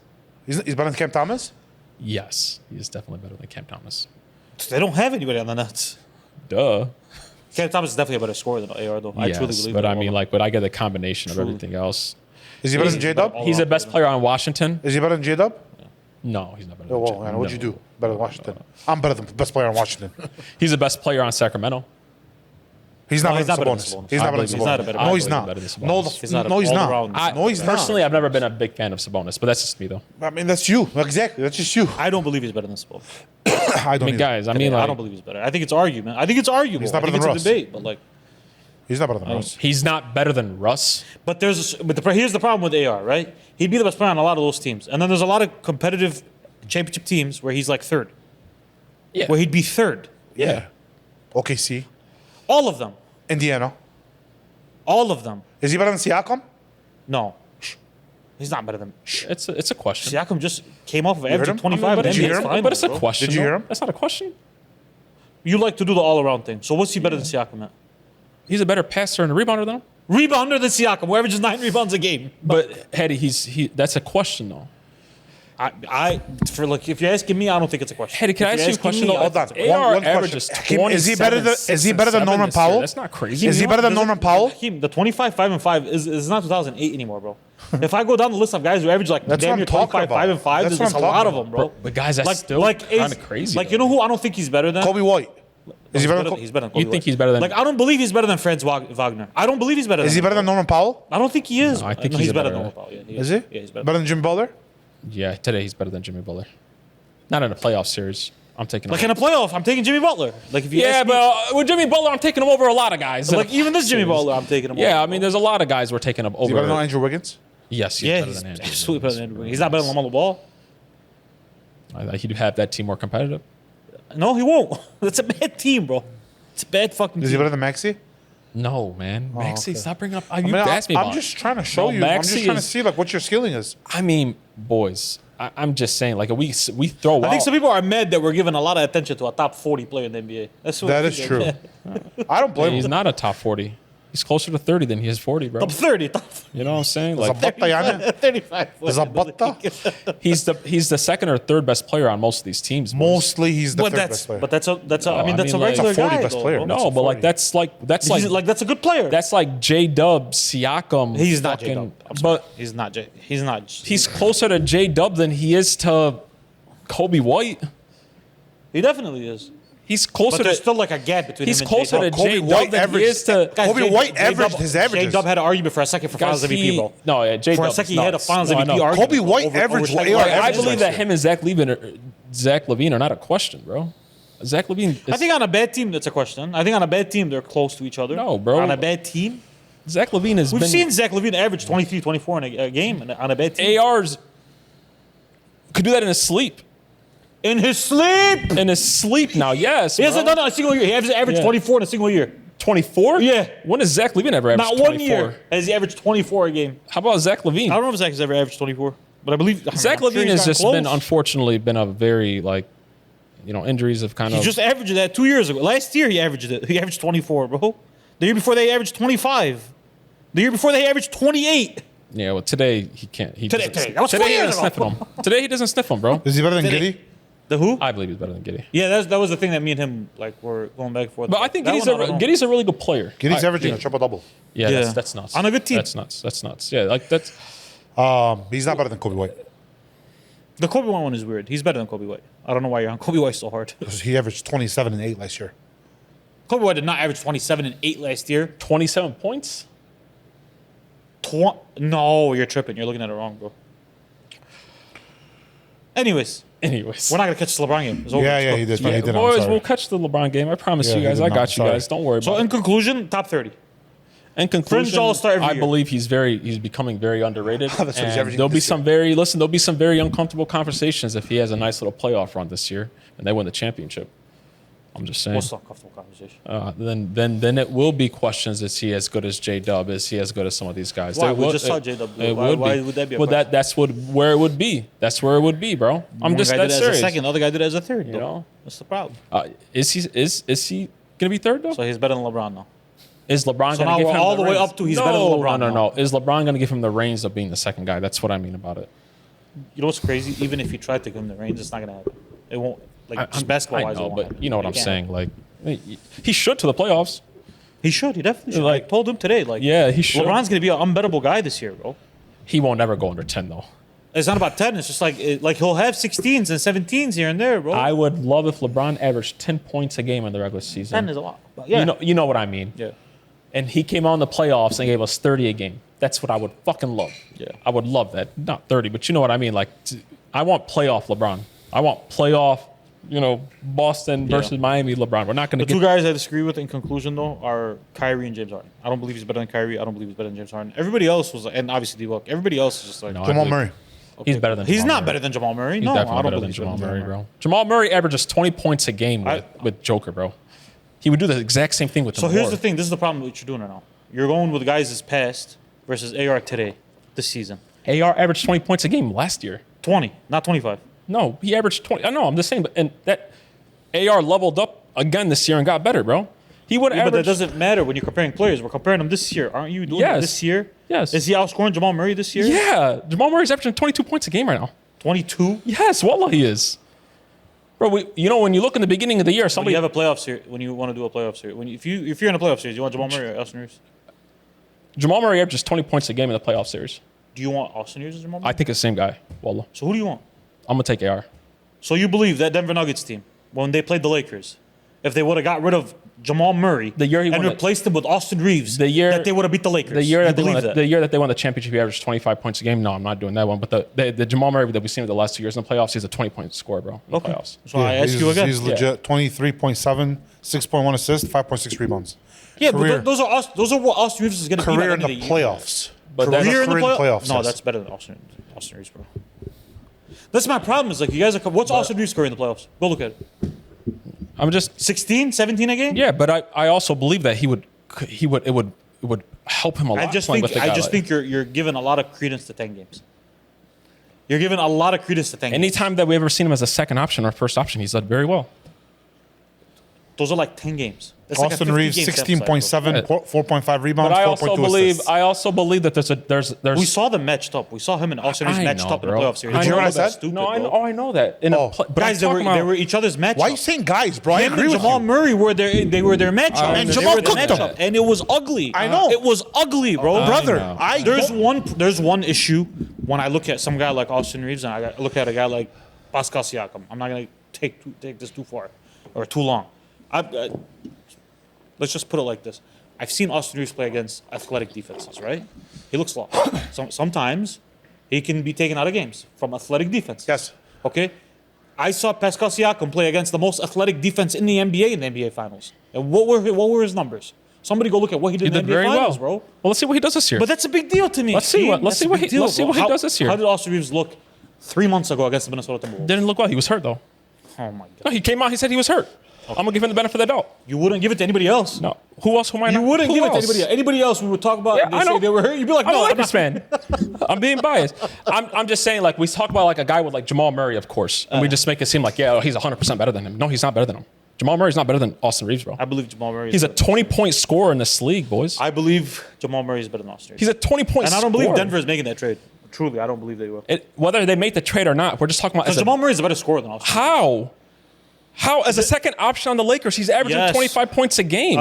He's better than Cam Thomas? Yes, he is definitely better than Cam Thomas. They don't have anybody on the Nets. Duh. Cam Thomas is definitely a better scorer than AR, though. I truly Yes, believe but that. I mean, like, but I get the combination of Truly. everything else. Is he better than J-Dub? all He's the around best player on Washington. Is he better than J-Dub? No, he's not better. Oh, than well, Jalen. man, what'd you No. do? Better than Washington. I'm better than the best player on Washington. He's the best player on Sacramento. He's not No, better than he's not better than Sabonis. He's I not better believe than he's not a Sabonis. better- No, I he's believe not. better than Sabonis. No, He's not no, he's not. all-around. No, he's not. Personally, I've never been a big fan of Sabonis, but that's just me though. I mean, that's you. Exactly. That's just you. I don't believe he's better than Spo. I don't I mean, either. guys, I mean, I like, don't believe he's better. I think it's argument. I think it's arguable. He's not I think better it's than a Russ. debate, but like, He's not better than Russ. he's not better than Russ. but here's the problem with AR, right? He'd be the best player on a lot of those teams, and then there's a lot of competitive championship teams where he's like third, Yeah. where he'd be third. Yeah. OKC. All of them, Indiana. all of them. Is he better than Siakam? No, he's not better than. It's a question. Siakam just came off of heard averaging him? 25. But, in Did you NBA hear him? finals, but it's a bro. question. Did you hear though. him? That's not a question. You like to do the all-around thing. So what's he better than Siakam at? He's a better passer and a rebounder than him. Rebounder than Siakam, who averages 9 rebounds a game. But Hetty, that's a question though. If you're asking me, I don't think it's a question. Hetty, can I If ask you're you a question asking me, though? Hold on. AR One question. averages Hakeem, 27, is he better than- 6, is he and better than 7 Norman this year. Powell? That's not crazy. Is he better than Norman Powell? Hakeem, the 25, 5, and 5 is not 2008 anymore, bro. If I go down the list of guys who average like That's damn what near I'm talking 25, 5, and 5, about. That's there's what a I'm lot talking of them, bro. But guys, that's still kinda crazy, Like, though. you know who I don't think he's better than? Kobe White. Is he better than He's better than Kobe You think White. he's better than- Like, I don't believe he's better than Franz Wagner. I don't believe he's better than Is he better than Norman Powell? I don't think he is. No, I think No, he's he's a better better- than Norman Powell. Yeah, Is he? Yeah, he's better. Better than Jimmy Butler? Yeah, today he's better than Jimmy Butler. Not in a playoff series. I'm taking him. Like in a playoff, I'm taking Jimmy Butler. Like if you ask me, but with Jimmy Butler, I'm taking him over a lot of guys. like even this Jimmy Butler, I'm taking him. Yeah, over. I mean, there's a lot of guys we're taking him Is he better than over. Andrew Wiggins? Yes, he's yeah, better he's than Andrew. absolutely better than Andrew Wiggins. He's not better than LaMelo Ball. He'd have that team more competitive. No, he won't. That's a bad team, bro. It's a bad fucking Is team. he better than Maxi? No, man. Maxie, okay. stop bringing up. I You mean, asked me I'm about. just trying to show Bro, you. I'm Maxey just trying to is- see like what your ceiling is. I mean, boys. I'm just saying, like we throw out. I think some people are mad that we're giving a lot of attention to a top 40 player in the NBA. That's what That I is think. true. I don't blame He's him. not a top 40. He's closer to 30 than he is 40, bro. Top 30, top You know what I'm saying? There's a Like butta on it. 35. There's a butta. he's the second or third best player on most of these teams. boys. Mostly he's the But third that's best player. but that's a No, I mean I that's mean, a like, regular He's a 40 guy, best though, player. bro. No, That's a but 40. like that's like that's a good player. that's like J Dub, Siakam. He's not J fucking- Dub. But He's not. he's closer to J Dub than he is to Kobe White. He definitely is. He's closer But there's to. still like a gap between He's him and closer to J-Dub. Kobe J White Dub than he averaged- is to. Guys, Kobe White averaged his averages. J-Dub had an argument for a second for Guys, Finals MVP, bro. No, yeah, J For Dub. a second, he had a Finals MVP argument. Kobe bro, White over averaged Shaq what AR Levine. I averages believe last that year. him and Zach Levine are not a question, bro. Zach Levine. I think on a bad team, that's a question. I think on a bad team, they're close to each other. No, bro. On a bad team, Zach Levine has we've been. seen Zach Levine average 23, 24 in a game on a bad team. ARs could do that in his sleep. In his sleep! In his sleep now, yes. He hasn't bro. done it in a single year. He has averaged Yeah. 24 in a single year. 24? Yeah. When has Zach Levine ever averaged Not 24? one year has he averaged 24 a game. How about Zach Levine? I don't know if Zach has ever averaged 24, but I believe Zach I'm sure Levine he's has gotten just close. been, unfortunately, been a very, like, injuries have kind He of. just averaged that 2 years ago. Last year he averaged it. He averaged 24, bro. The year before they averaged 25. The year before they averaged 28. Yeah, well, today he can't. Today, that was 4 today he years doesn't ago. sniff him. Today he doesn't sniff him, bro. Is he better than Did Giddy? The who? I believe he's better than Giddy. Yeah, that was the thing that me and him were going back and forth. But I think That Giddy's one, I don't know. Giddy's a really good player. Giddy's averaging yeah. a triple double. Yeah, Yeah. That's nuts. On a good team. That's nuts. That's nuts. Yeah, like that's. He's not better than Kobe White. The Kobe White one is weird. He's better than Kobe White. I don't know why you're on Kobe White so hard. 'Cause he averaged 27 and 8 last year. Kobe White did not average 27 and 8 last year. 27 points? No, you're tripping. You're looking at it wrong, bro. Anyways, we're not gonna catch the LeBron game. It's over. Yeah, he did. Yeah, He did. I'm boys, sorry. we'll catch the LeBron game. I promise Yeah, you guys. he I did got not. you Sorry. guys. Don't worry So about in it. conclusion, top 30. In conclusion, Fringe All-Star every I year. believe he's becoming very underrated. That's what he's And averaging there'll be this some there'll be some very uncomfortable conversations if he has a nice little playoff run this year and they win the championship. I'm just saying. What's the uncomfortable conversation? Then it will be questions: is he as good as J-Dub? Is he as good as some of these guys? Why? There We will- just saw it- J-Dub. it Why be. would that be a Well, question? that's where it would be. That's where it would be, bro. I'm One just guy that did it as serious. a second. The other guy did it as a third. You though. know, That's the problem. is he gonna be third though? So he's better than LeBron now. Is LeBron So going now to give we're him all the way reins? up to he's better than LeBron No. now. Is LeBron going to give him the reins of being the second guy? That's what I mean about it. You know what's crazy? Even if he tried to give him the reins, it's not gonna happen. It won't. Like just I basketball wise, know, it won't but happen. you know what It I'm can't saying. happen. Like, he should to the playoffs. He should. He definitely should. Like- I told him today. Like, Yeah, he should. LeBron's gonna be an unbettable guy this year, bro. He won't ever go under 10 though. It's not about 10. It's just like he'll have 16s and 17s here and there, bro. I would love if LeBron averaged 10 points a game in the regular 10 season. is a lot. But yeah. You know what I mean. Yeah. And he came on the playoffs and gave us 30 a game. That's what I would fucking love. Yeah. I would love that. Not 30, but you know what I mean. Like, I want playoff LeBron. I want playoff, Boston versus Miami LeBron. We're not going to The two get. guys I disagree with in conclusion, though, are Kyrie and James Harden. I don't believe he's better than Kyrie. I don't believe he's better than James Harden. Everybody else was, and obviously D-Book. Everybody else is just like, No, I Jamal believe- Murray. He's better than. he's Jamal not Murray. better than Jamal Murray. He's No, definitely I don't better than believe Jamal he's better Murray, than bro. Jamal Murray averages 20 points a game with Joker, bro. He would do the exact same thing with. So here's the thing. This is the problem with what you're doing right now. You're going with guys that's past versus AR today, this season. AR averaged 20 points a game last year. 20, not 25. No, he averaged 20. I know, I'm just saying, and that AR leveled up again this year and got better, bro. He would But that average. doesn't matter when you're comparing players. We're comparing them this year. Aren't you doing it Yes. this year? Yes. Is he outscoring Jamal Murray this year? Yeah, Jamal Murray's averaging 22 points a game right now. 22? Yes, wallah, he is. Bro, when you look in the beginning of the year, When somebody you have a playoff series, when you want to do a playoff series, if you're in a playoff series, you want Jamal Murray or Austin Reaves? Jamal Murray averages 20 points a game in the playoff series. Do you want Austin Reaves or Jamal Murray? I think it's the same guy. Wallah, So who do you want? I'm gonna take AR. So you believe that Denver Nuggets team, when they played the Lakers, if they would have got rid of Jamal Murray The year he and won it- replaced him with Austin Reaves, The year- that they would have beat the Lakers? The year You that believe that? the year that they won the championship, he averaged 25 points a game. No, I'm not doing that one. But the Jamal Murray that we've seen in the last 2 years in the playoffs, he's a 20-point scorer, bro. In the Okay. playoffs. So I ask you again. He's legit 23.7, 6.1 assists, 5.6 rebounds. Yeah, career. but those are what Austin Reaves is going to be Career at in the the end of the year. playoffs. But that's- Career in the Career in the playoffs? playoffs, No, yes. that's better than Austin Reaves, bro. That's my problem. Is like you guys are. What's Austin Reaves' career in the playoffs? Go look at it. I'm just 16, 17 a game. yeah, but I also believe that it would help him a lot. I just playing think with a guy like- think you're giving a lot of credence to 10 games. You're giving a lot of credence to 10 games. anytime that we ever seen him as a second option or first option, he's done very well. Those are like 10 games. That's like a Austin 50 Reaves, game sample size, 16.7, bro. 4.5 rebounds, But 4.2 I assists. also believe that there's bro. We saw them matched up. We saw him and Austin Reaves I matched know, up in the bro. playoff series. I Did you know hear what I that. said? Stupid, No, I bro. know. I know that. In a Oh. but Guys, they were each other's matchup. Why are you saying guys, bro? I Him agree and with Jamal you. Murray they were their matchup. And They Jamal were the cooked them. matchup. And it was ugly. I know. It was ugly, bro. Brother, know. There's one issue when I look at some guy like Austin Reaves and I look at a guy like Pascal Siakam. I'm not gonna take this too far or too long. Let's just put it like this. I've seen Austin Reaves play against athletic defenses, right? He looks lost. Sometimes he can be taken out of games from athletic defense. Yes. Okay? I saw Pascal Siakam play against the most athletic defense in the NBA in the NBA Finals. And what were his numbers? Somebody go look at what he did He in the did NBA very Finals, well, bro. Well, let's see what he does this year. But that's a big deal to me. Let's see what- let's That's see a what big he- deal, let's see bro. what he How- does this year. How did Austin Reaves look 3 months ago against the Minnesota Timberwolves? Didn't look well. He was hurt though. Oh my No, god! he came out. He said he was hurt. I'm gonna give him the benefit of the doubt. You wouldn't give it to anybody else. No, who else? Who am I? You not? wouldn't Who give it to else? anybody else. Anybody else we would talk about, Yeah, they I say know. they were hurt, you'd be like, I'm no, a I'm Lakers not. fan. I'm being biased. I'm just saying, like, we talk about like a guy with like Jamal Murray, of course, and we just make it seem like, yeah, he's 100% better than him. No, he's not better than him. Jamal Murray's not better than Austin Reaves, bro. I believe Jamal Murray. He's a 20-point scorer in this league, boys. I believe Jamal Murray is better than Austin Reaves. He's a 20-point And I don't believe scorer. Denver is making that trade. Truly, I don't believe they will. Whether they make the trade or not, we're just talking about Because as a, Jamal Murray is a better scorer than Austin Reaves. how? How as a second option on the Lakers, he's averaging Yes. 25 points a game.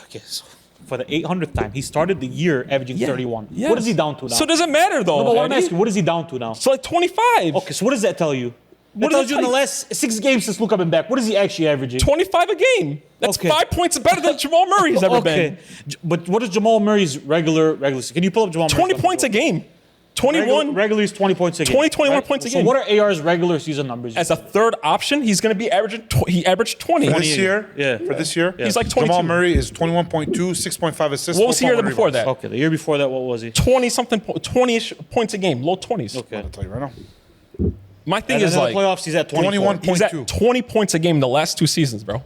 Okay, so for the 800th time, he started the year averaging 31. Yes. What is he down to now? So does it matter though? No, but what I'm Eddie? asking, what is he down to now? So like 25. Okay, so what does that tell you? What tells you in the last 6 games since Luka been back? What is he actually averaging? 25 a game. That's 5 points better than Jamal Murray's ever been. But what is Jamal Murray's regular? Can you pull up Jamal Murray's 20 points a game. 21. Regularly is 20 points a game. 21 points a game. So what are AR's regular season numbers? As a third option, he's going to be averaging. He averaged 20. For this year, He's like 22. Jamal Murray is 21.2, 6.5 assists. What was the year before that? Okay, the year before that, what was he? 20-ish points a game, low 20s. Okay. I'll tell you right now. My thing And is then in like the playoffs, he's at 21. he's at 22. 20 points a game the last 2 seasons, bro.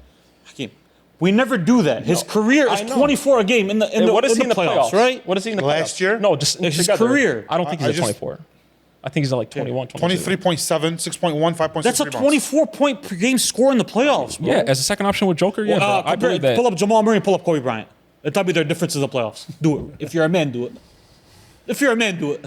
Hakeem, we never do that. His career is I know. 24 a game in the What is he in the playoffs? right? What is he in the Last playoffs? year? No, just His together. career. I don't think he's I at just- 24. I think he's at like 21, 22. 23.7, 6.1, 5.6 That's a rebounds. 24-point per game score in the playoffs, bro. Yeah, as a second option with Joker, yeah, bro. I believe that. Pull up Jamal Murray and pull up Kobe Bryant. And tell me their difference in the playoffs. Do it. If you're a man, do it. If you're a man, do it.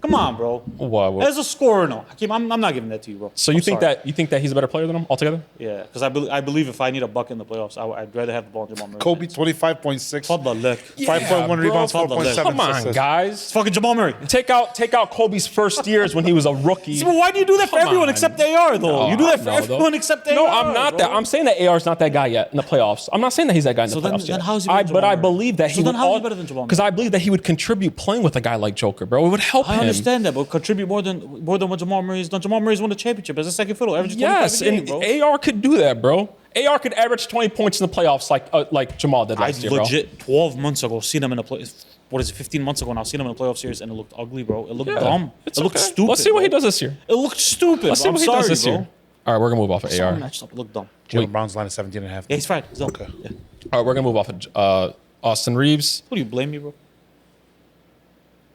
Come on, bro. What? As a scorer, no. Hakeem, I'm not giving that to you, bro. So you I'm think sorry. that he's a better player than him altogether? Yeah, because I believe if I need a bucket in the playoffs, I'd rather have the ball than Jamal Murray. Kobe, 25.6, Tfadal lek. 5.1 bro. rebounds, Come 4.7 Come on, assists. guys. It's fucking Jamal Murray. Take out Kobe's first years when he was a rookie. But why do you do that for Come everyone on. except AR, though? You do that for No, though. everyone except AR. No, I'm not bro. that. I'm saying that AR's not that guy yet in the playoffs. I'm not saying that he's that guy in the So then- playoffs then yet. how is he better than But Jamal I Murray? believe that he So then would. how is he better than Jamal Murray? Because I believe that he would contribute playing with a guy like Joker, bro. It would help I him. understand that, but contribute more than what Jamal Murray's done. Jamal Murray's won the championship as a second fiddle, averaging 25 Yes, a game, and bro. AR could do that, bro. AR could average 20 points in the playoffs like Jamal did I last year, bro. legit 12 months ago seen him in a play. What is it? 15 months ago now. Seen him in a playoff series and it looked ugly, bro. It looked dumb. It's It looked okay. stupid. Let's see what he bro. does this year. It looked stupid. Let's see I'm what he sorry, does this bro. year. All right, we're gonna move off of Some AR. matched up. It looked dumb. Jalen Brown's line is 17.5. Yeah, he's fine. He's done. Okay. Yeah. All right, we're gonna move off of Austin Reaves. What do you blame me, bro?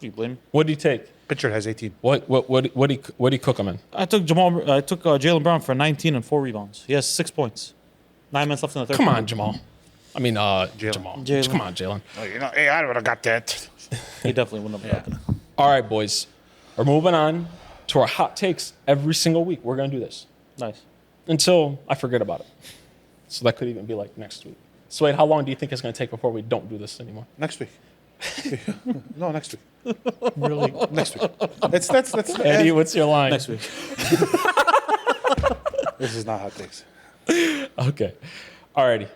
Do you blame me? What did he take? Pitcher has 18. What did he cook him in? I took Jalen Brown for 19 and 4 rebounds. He has 6 points. 9 minutes left in the third. Come on, Jamal. I mean, Jamal. Jalen. Come on, Jalen. Oh, hey, I would have got that. He definitely wouldn't have done that. All right, boys. We're moving on to our hot takes every single week. We're gonna do this Nice. until I forget about it. So that could even be like next week. So wait, how long do you think it's gonna take before we don't do this anymore? Next week. No, next week. Really? Next week. That's Eddie, what's your line? Next week. This is not hot takes. Okay. Alrighty.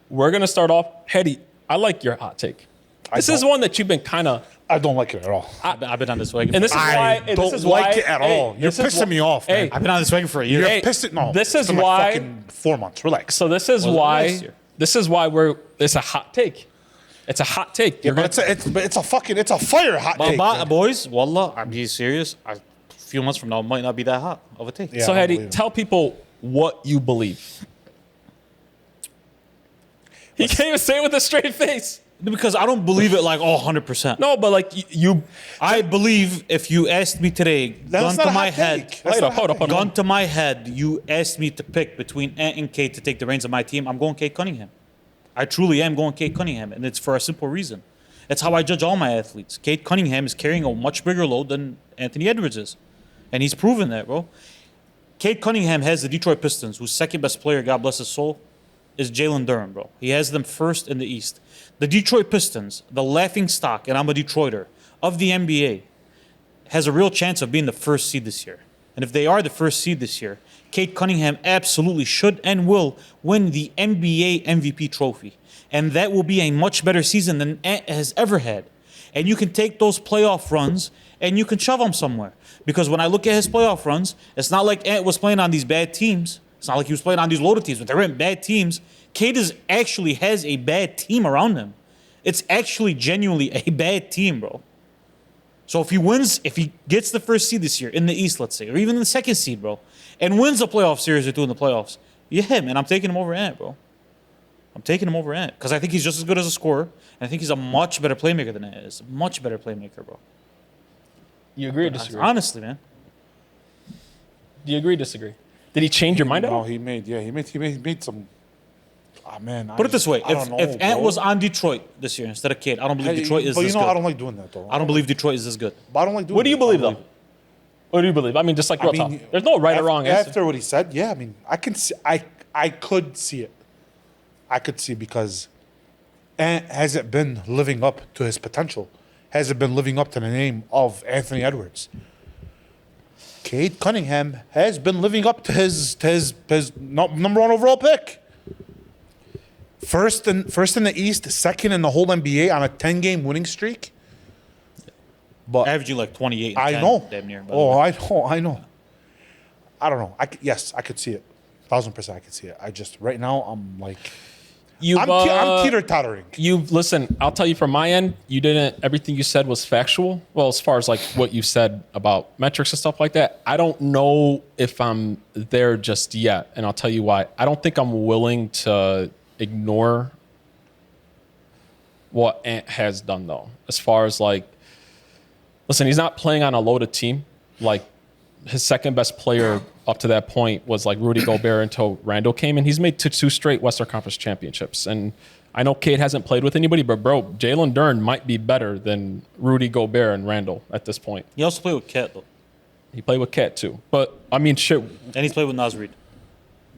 We're gonna start off. Hetty, I like your hot take. This is don't. one that you've been kind of, I don't like it at all. I've been on this wagon. and this is why. I don't like it at all. You're this is pissing me off, man. Hey, I've been on this wagon for a year. You're hey, pissing. No, this it's is been why- Like fucking 4 months. Relax. so this is Was it why. last year? This is why it's a hot take. It's a hot take. You're But it's a fire hot take. man. Boys, wallah, I'm being serious. A few months from now, it might not be that hot of a take. Yeah. So, I don't Hetty, believe it. tell people what you believe. He can't even say it with a straight face. Because I don't believe it like 100%. No, but like you. I believe if you asked me today, gun That's not to a my hot head, take. That's Hold not up, a hold hot up, hold gun up. to my head, you asked me to pick between Ant and Cade to take the reins of my team. I'm going Cade Cunningham. I truly am going Cade Cunningham, and it's for a simple reason. That's how I judge all my athletes. Cade Cunningham is carrying a much bigger load than Anthony Edwards is, and he's proven that, bro. Cade Cunningham has the Detroit Pistons, whose second best player, God bless his soul, is Jalen Durant, bro. He has them first in the East. The Detroit Pistons, the laughing stock, and I'm a Detroiter, of the NBA, has a real chance of being the first seed this year. And if they are the first seed this year, Cade Cunningham absolutely should and will win the NBA MVP trophy. And that will be a much better season than Ant has ever had. And you can take those playoff runs and you can shove them somewhere. Because when I look at his playoff runs, it's not like Ant was playing on these bad teams. It's not like he was playing on these loaded teams, but they're in bad teams. Cade actually has a bad team around him. It's actually genuinely a bad team, bro. So if he gets the first seed this year in the East, let's say, or even the second seed, bro, and wins a playoff series or two in the playoffs, yeah, man, I'm taking him over Ant, bro. I'm taking him over Ant because I think he's just as good as a scorer, and I think he's a much better playmaker than Ant is. Much better playmaker, bro. You agree or disagree? Honestly, man. Do you agree or disagree? Did he change your mind at No, all? he made some. Ah, man. Put it this way: I don't know, if Ant bro. was on Detroit this year instead of Cade, I don't believe Detroit is But this you know, good. I don't like doing that though. I don't believe Detroit is this good. But I don't like doing. What do you that. believe I don't though? What do you believe? I mean, just like real talk. There's no right or wrong answer. After what he said, yeah, I mean, I can see, I could see it. I could see because Ant hasn't been living up to his potential. Hasn't been living up to the name of Anthony Edwards. Cade Cunningham has been living up to his number one overall pick. First in the East, second in the whole NBA on a 10-game winning streak. But Averaging like 28 and I 10, know. damn near. by the Oh, way. I know. I don't know. Yes, I could see it. 1,000% I could see it. I just right now I'm like I'm teeter-tottering. Listen, I'll tell you from my end, you didn't, everything you said was factual. Well, as far as like what you said about metrics and stuff like that, I don't know if I'm there just yet. And I'll tell you why. I don't think I'm willing to ignore what Ant has done though. As far as like, listen, he's not playing on a loaded team. Like his second best player up to that point was like Rudy Gobert until Randall came, and he's made two straight Western Conference championships. And I know Cade hasn't played with anybody, but bro, Jalen Duren might be better than Rudy Gobert and Randall at this point. He also played with Cat, though. He played with Cat too. But I mean, shit, And he's played with Naz Reid.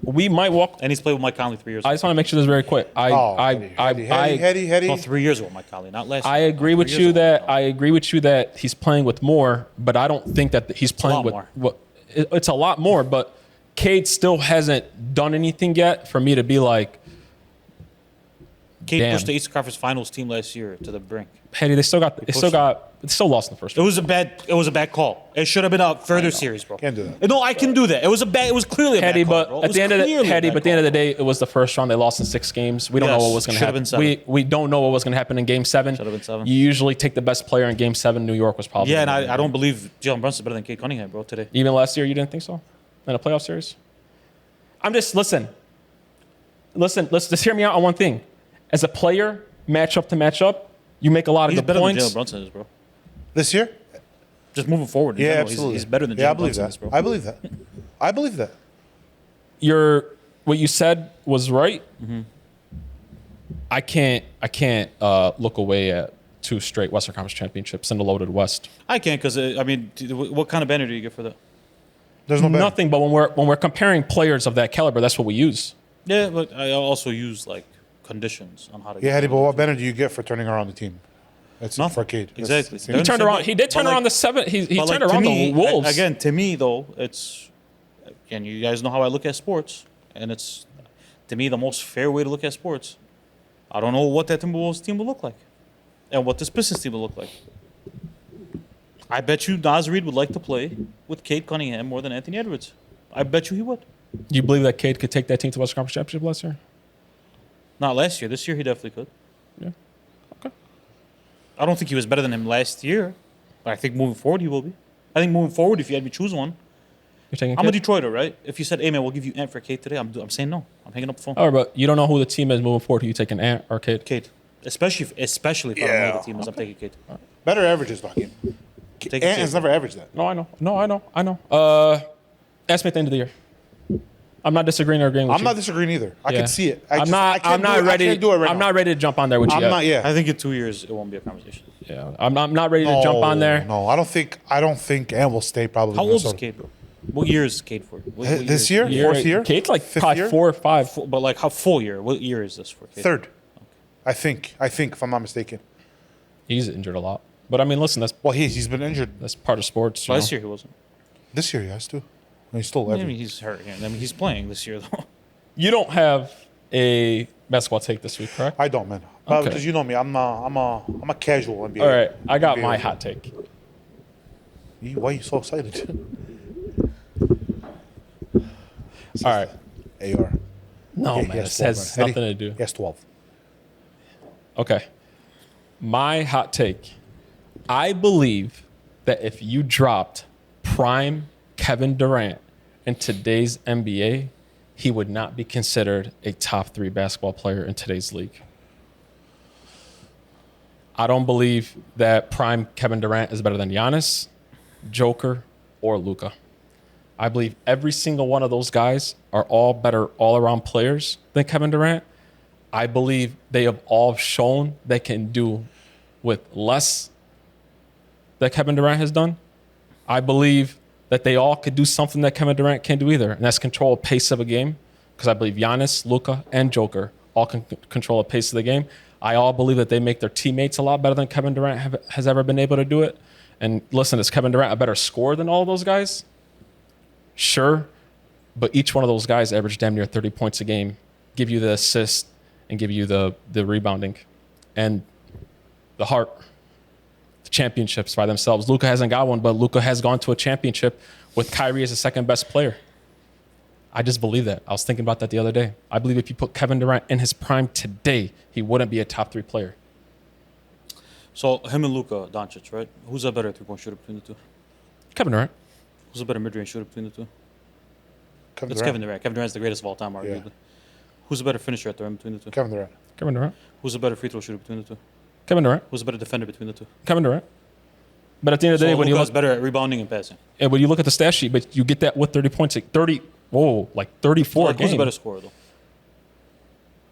we might walk. And he's played with Mike Conley 3 years ago. I just want to make sure this is very quick. Heady. No, 3 years ago, Mike Conley, not last I year. agree with 3 you years ago, that no. I agree with you that he's playing with more, but I don't think that he's playing lot with more. what it's a lot more. But Cade still hasn't done anything yet for me to be like, Cade damn. pushed the Eastern Conference Finals team last year to the brink. Petty, they still lost in the first It round. was a bad call. It should have been a further series, bro. Can't do that. No, I can do that. It was clearly a Petty, bad call, but bro. at the end of the day, it was the first round. They lost in 6 games. We don't know Yes, what was going to should have happen. been 7. We don't know what was going to happen in Game 7. Should have been 7. You usually take the best player in Game 7. New York was probably. Yeah, and I don't believe Jalen Brunson's better than Cade Cunningham, bro, today. Even last year, you didn't think so in a playoff series. I'm just listen. Let's just hear me out on one thing. As a player, matchup to matchup, you make a lot of He's good better points. than Jalen Brunson is, bro. This year? Just moving forward. in Yeah, general, absolutely. He's better than Yeah, I Jalen believe Brunson that. is, bro. I believe that. I believe that. What you said was right. Mm-hmm. I can't look away at 2 straight Western Conference championships in the loaded West. I can't because, what kind of banner do you get for that? There's no banner. Nothing, but when we're comparing players of that caliber, that's what we use. Yeah, but I also use, like, conditions on how to Yeah, Hattie, but what banner do you get for turning around the team? That's Nothing. for Cade. Exactly. That's- They're He turned But around. He did turn like- around the 7. He But, turned like, to around me, the Wolves. Again, to me, though, it's, and you guys know how I look at sports, and it's, to me, the most fair way to look at sports. I don't know what that Timberwolves team will look like and what this Pistons team will look like. I bet you Naz Reid would like to play with Cade Cunningham more than Anthony Edwards. I bet you he would. You believe that Cade could take that team to Western Conference championship last year? Not last year. This year, he definitely could. Yeah. Okay. I don't think he was better than him last year, but I think moving forward, he will be. I think moving forward, if you had me choose one, You're taking I'm a Cade? Detroiter, right? If you said, hey, man, we'll give you Ant for Cade today, I'm saying no. I'm hanging up the phone. All right, but you don't know who the team is moving forward. Who you taking, Ant or Cade? Cade. Especially if I don't know Yeah. who the team is, I'm taking Cade. Better averages, Bakim. Take Ant Cade. has never averaged that. No, I know. Ask me at the end of the year. I'm not disagreeing or agreeing with you. I'm not disagreeing either. I Yeah. can see it. I'm not ready. I can't do it right I'm now. not ready to jump on there with you. I'm yet. not yet. I think in 2 years, it won't be a conversation. Yeah, I'm not ready to jump on there. No, I don't think Ant will stay probably. How in old is Minnesota. Cade, bro? What year is Cade for? What This year? year? Fourth year? Cade's like Fifth probably year? 4 or 5. But like, how full year? What year is this for Cade? Third. I think, if I'm not mistaken. He's injured a lot, but I mean, listen, Well, he's been injured that's part of sports. Last year, he wasn't. this year. He has to. He's still I every. mean, he's hurt. I mean, he's playing this year, though. You don't have a basketball take this week, correct? I don't, man. Okay. Because you know me, I'm a casual NBA. All right, I got NBA my fan. hot take. Why are you so excited? All right, AR. no Yeah, he man, has this 12, has man. nothing to do. He has 12. Okay. My hot take. I believe that if you dropped prime Kevin Durant in today's NBA, he would not be considered a top 3 basketball player in today's league. I don't believe that prime Kevin Durant is better than Giannis, Joker, or Luka. I believe every single one of those guys are all better all-around players than Kevin Durant. I believe they have all shown they can do with less that Kevin Durant has done. I believe that they all could do something that Kevin Durant can't do either, and that's control a pace of a game. Because I believe Giannis, Luka, and Joker all can control a pace of the game. I all believe that they make their teammates a lot better than Kevin Durant has ever been able to do it. And listen, is Kevin Durant a better scorer than all of those guys? Sure, but each one of those guys averaged damn near 30 points a game, give you the assist and give you the rebounding and the heart, the championships by themselves. Luka hasn't got one, but Luka has gone to a championship with Kyrie as the second best player. I just believe that. I was thinking about that the other day. I believe if you put Kevin Durant in his prime today, he wouldn't be a top 3 player. So him and Luka Doncic, right? Who's a better three-point shooter between the two? Kevin Durant. Who's a better mid-range shooter between the two? Kevin It's Durant. Kevin Durant. Kevin Durant's the greatest of all time, arguably. Who's a better finisher at the rim between the two? Kevin Durant. Kevin Durant. Who's a better free throw shooter between the two? Kevin Durant. Who's a better defender between the two? Kevin Durant. But at the end of the So day, when you Luka's look, better at rebounding and passing. and when you look at the stat sheet, but you get that with 30 points, like 34 a Who's a game. better scorer, though?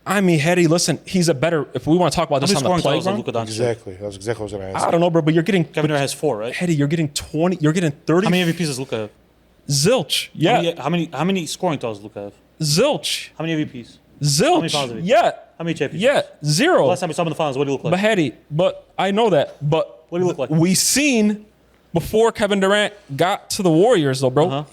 I mean, Hetty, listen, he's a better. If we want to talk about How this many on the scoring titles does playground, Luka Doncic have? Exactly. That's exactly what I was going to ask. I don't know, bro, but you're getting Kevin Durant has 4, right? Hetty, you're getting 20. You're getting 30. How many MVPs does Luka have? Zilch. Yeah. How many scoring titles does Luka have? Zilch. How many MVPs? Zilch. many finals have you- Yeah. How many championships? Yeah. Zero. Last time we saw him in the finals, what did he look like? But Hetty, but I know that. But What do you look like? we seen before Kevin Durant got to the Warriors, though, bro. Uh-huh.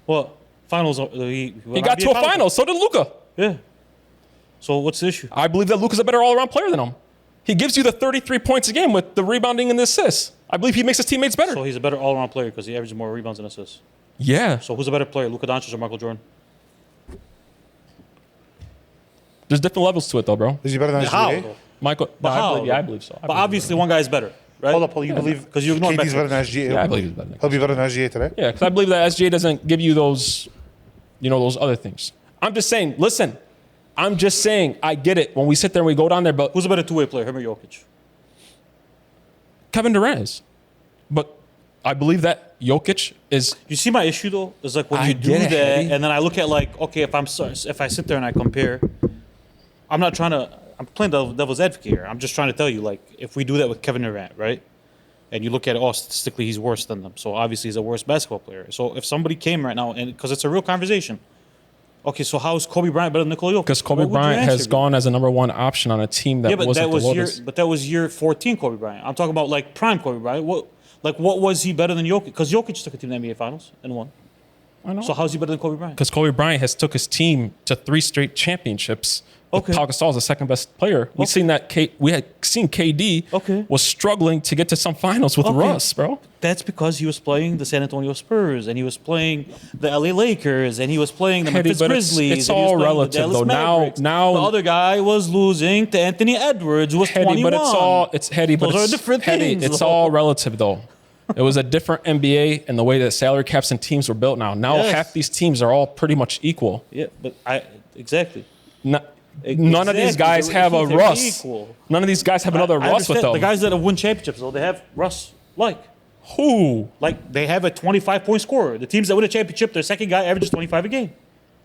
What? Finals. He got to a final. So did Luka. Yeah. So what's the issue? I believe that Luka's a better all-around player than him. He gives you the 33 points a game with the rebounding and the assists. I believe he makes his teammates better. So he's a better all-around player because he averages more rebounds and assists. Yeah. So who's a better player, Luka Doncic or Michael Jordan? There's different levels to it, though, bro. Is he better than How? SGA? though? Michael, But how? I believe so. But obviously one guy is better, right? Hold up, you believe 'Cause you ignore KD's better metrics. than SGA? Yeah, I believe he's better than He'll be better than SGA today? Yeah, because I believe that SGA doesn't give you those, those other things. I'm just saying, listen, I'm just saying, I get it when we sit there and we go down there, but Who's a better two-way player, him or Jokic? Kevin Durant is. But I believe that Jokic is. You see my issue though? Is like when I you do get it, that, Eddie. and then I look at like, okay, if I sit there and I compare, I'm not trying to. I'm playing devil's advocate here. I'm just trying to tell you, like, if we do that with Kevin Durant, right? And you look at it, statistically, he's worse than them. So obviously, he's a worse basketball player. So if somebody came right now, and because it's a real conversation, okay, so how is Kobe Bryant better than Nikola Jokic? Because Kobe What would your Bryant answer has be? gone as a number one option on a team that Yeah, but wasn't that was the year. lowest. But that was year 14 Kobe Bryant. I'm talking about like prime Kobe Bryant. What was he better than Jokic? Because Jokic took a team to the NBA Finals and won. I know. So how's he better than Kobe Bryant? Because Kobe Bryant has took his team to 3 straight championships. Okay. Pau Gasol is the second best player. We seen that. We had seen KD Okay. was struggling to get to some finals with Okay. Russ, bro. That's because he was playing the San Antonio Spurs, and he was playing the LA Lakers, and he was playing the Eddie, Memphis but Grizzlies. it's and he was all playing the relative, Dallas though. Mavericks. Now- the other guy was losing to Anthony Edwards, who was Hetty, 21. but it's Hetty, but Those are it's different Hetty, things, It's though. all relative, though. It was a different NBA and the way that salary caps and teams were built. Now Yes. half these teams are all pretty much equal. Yeah, but exactly. None of these guys have a They're Russ. equal. None of these guys have another I Russ with understand. them. The guys that have won championships, though, they have Russ like. Who? Like, they have a 25-point scorer. The teams that win a championship, their second guy averages 25 a game.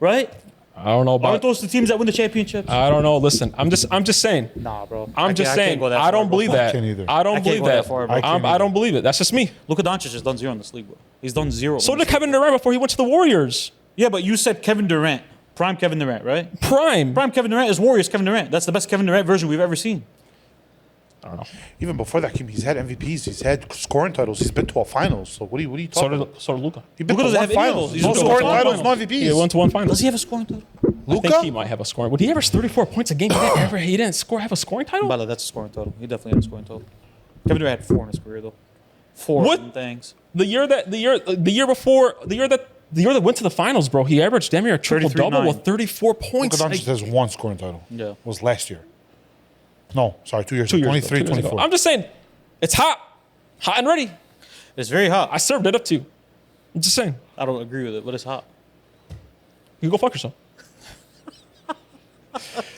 Right? I don't know Aren't about. those the teams that win the championships? I don't know. Listen, I'm just saying. Nah, bro. I'm just saying. can't go that I far, don't bro. believe that. can't either. I I don't can't believe go that that. far, bro. I can't I don't believe it. That's just me. Luka Doncic has done zero in this league, bro. He's done zero. So in did this Kevin Durant before he went to the Warriors. league. Yeah, but you said Kevin Durant. Prime Kevin Durant, right? Prime. Prime Kevin Durant is Warriors Kevin Durant. That's the best Kevin Durant version we've ever seen. I don't know. Even before that, he's had MVPs. He's had scoring titles. He's been to a finals. So what are you So talking about? did Luka. He's been Luka to doesn't one have any of finals. those. He's No been to scoring one titles, no finals. MVPs. He went to one final. Does he have a scoring title? I think Luka? he might have a scoring. Would he average 34 points a game? He didn't have a scoring title? Bala, that's a scoring total. He definitely had a scoring total. Kevin Durant had 4 in his career, though. 4 What? things. The year that went to the finals, bro, he averaged damn near a triple double 33-9. with 34 Luka points. Doncic has one scoring title. Yeah. It was last year. No, sorry, 2 years 2 ago. years 23, ago, 2 years ago. 24. I'm just saying, it's hot and ready. It's very hot. I served it up to you. I'm just saying, I don't agree with it, but it's hot. you go fuck yourself.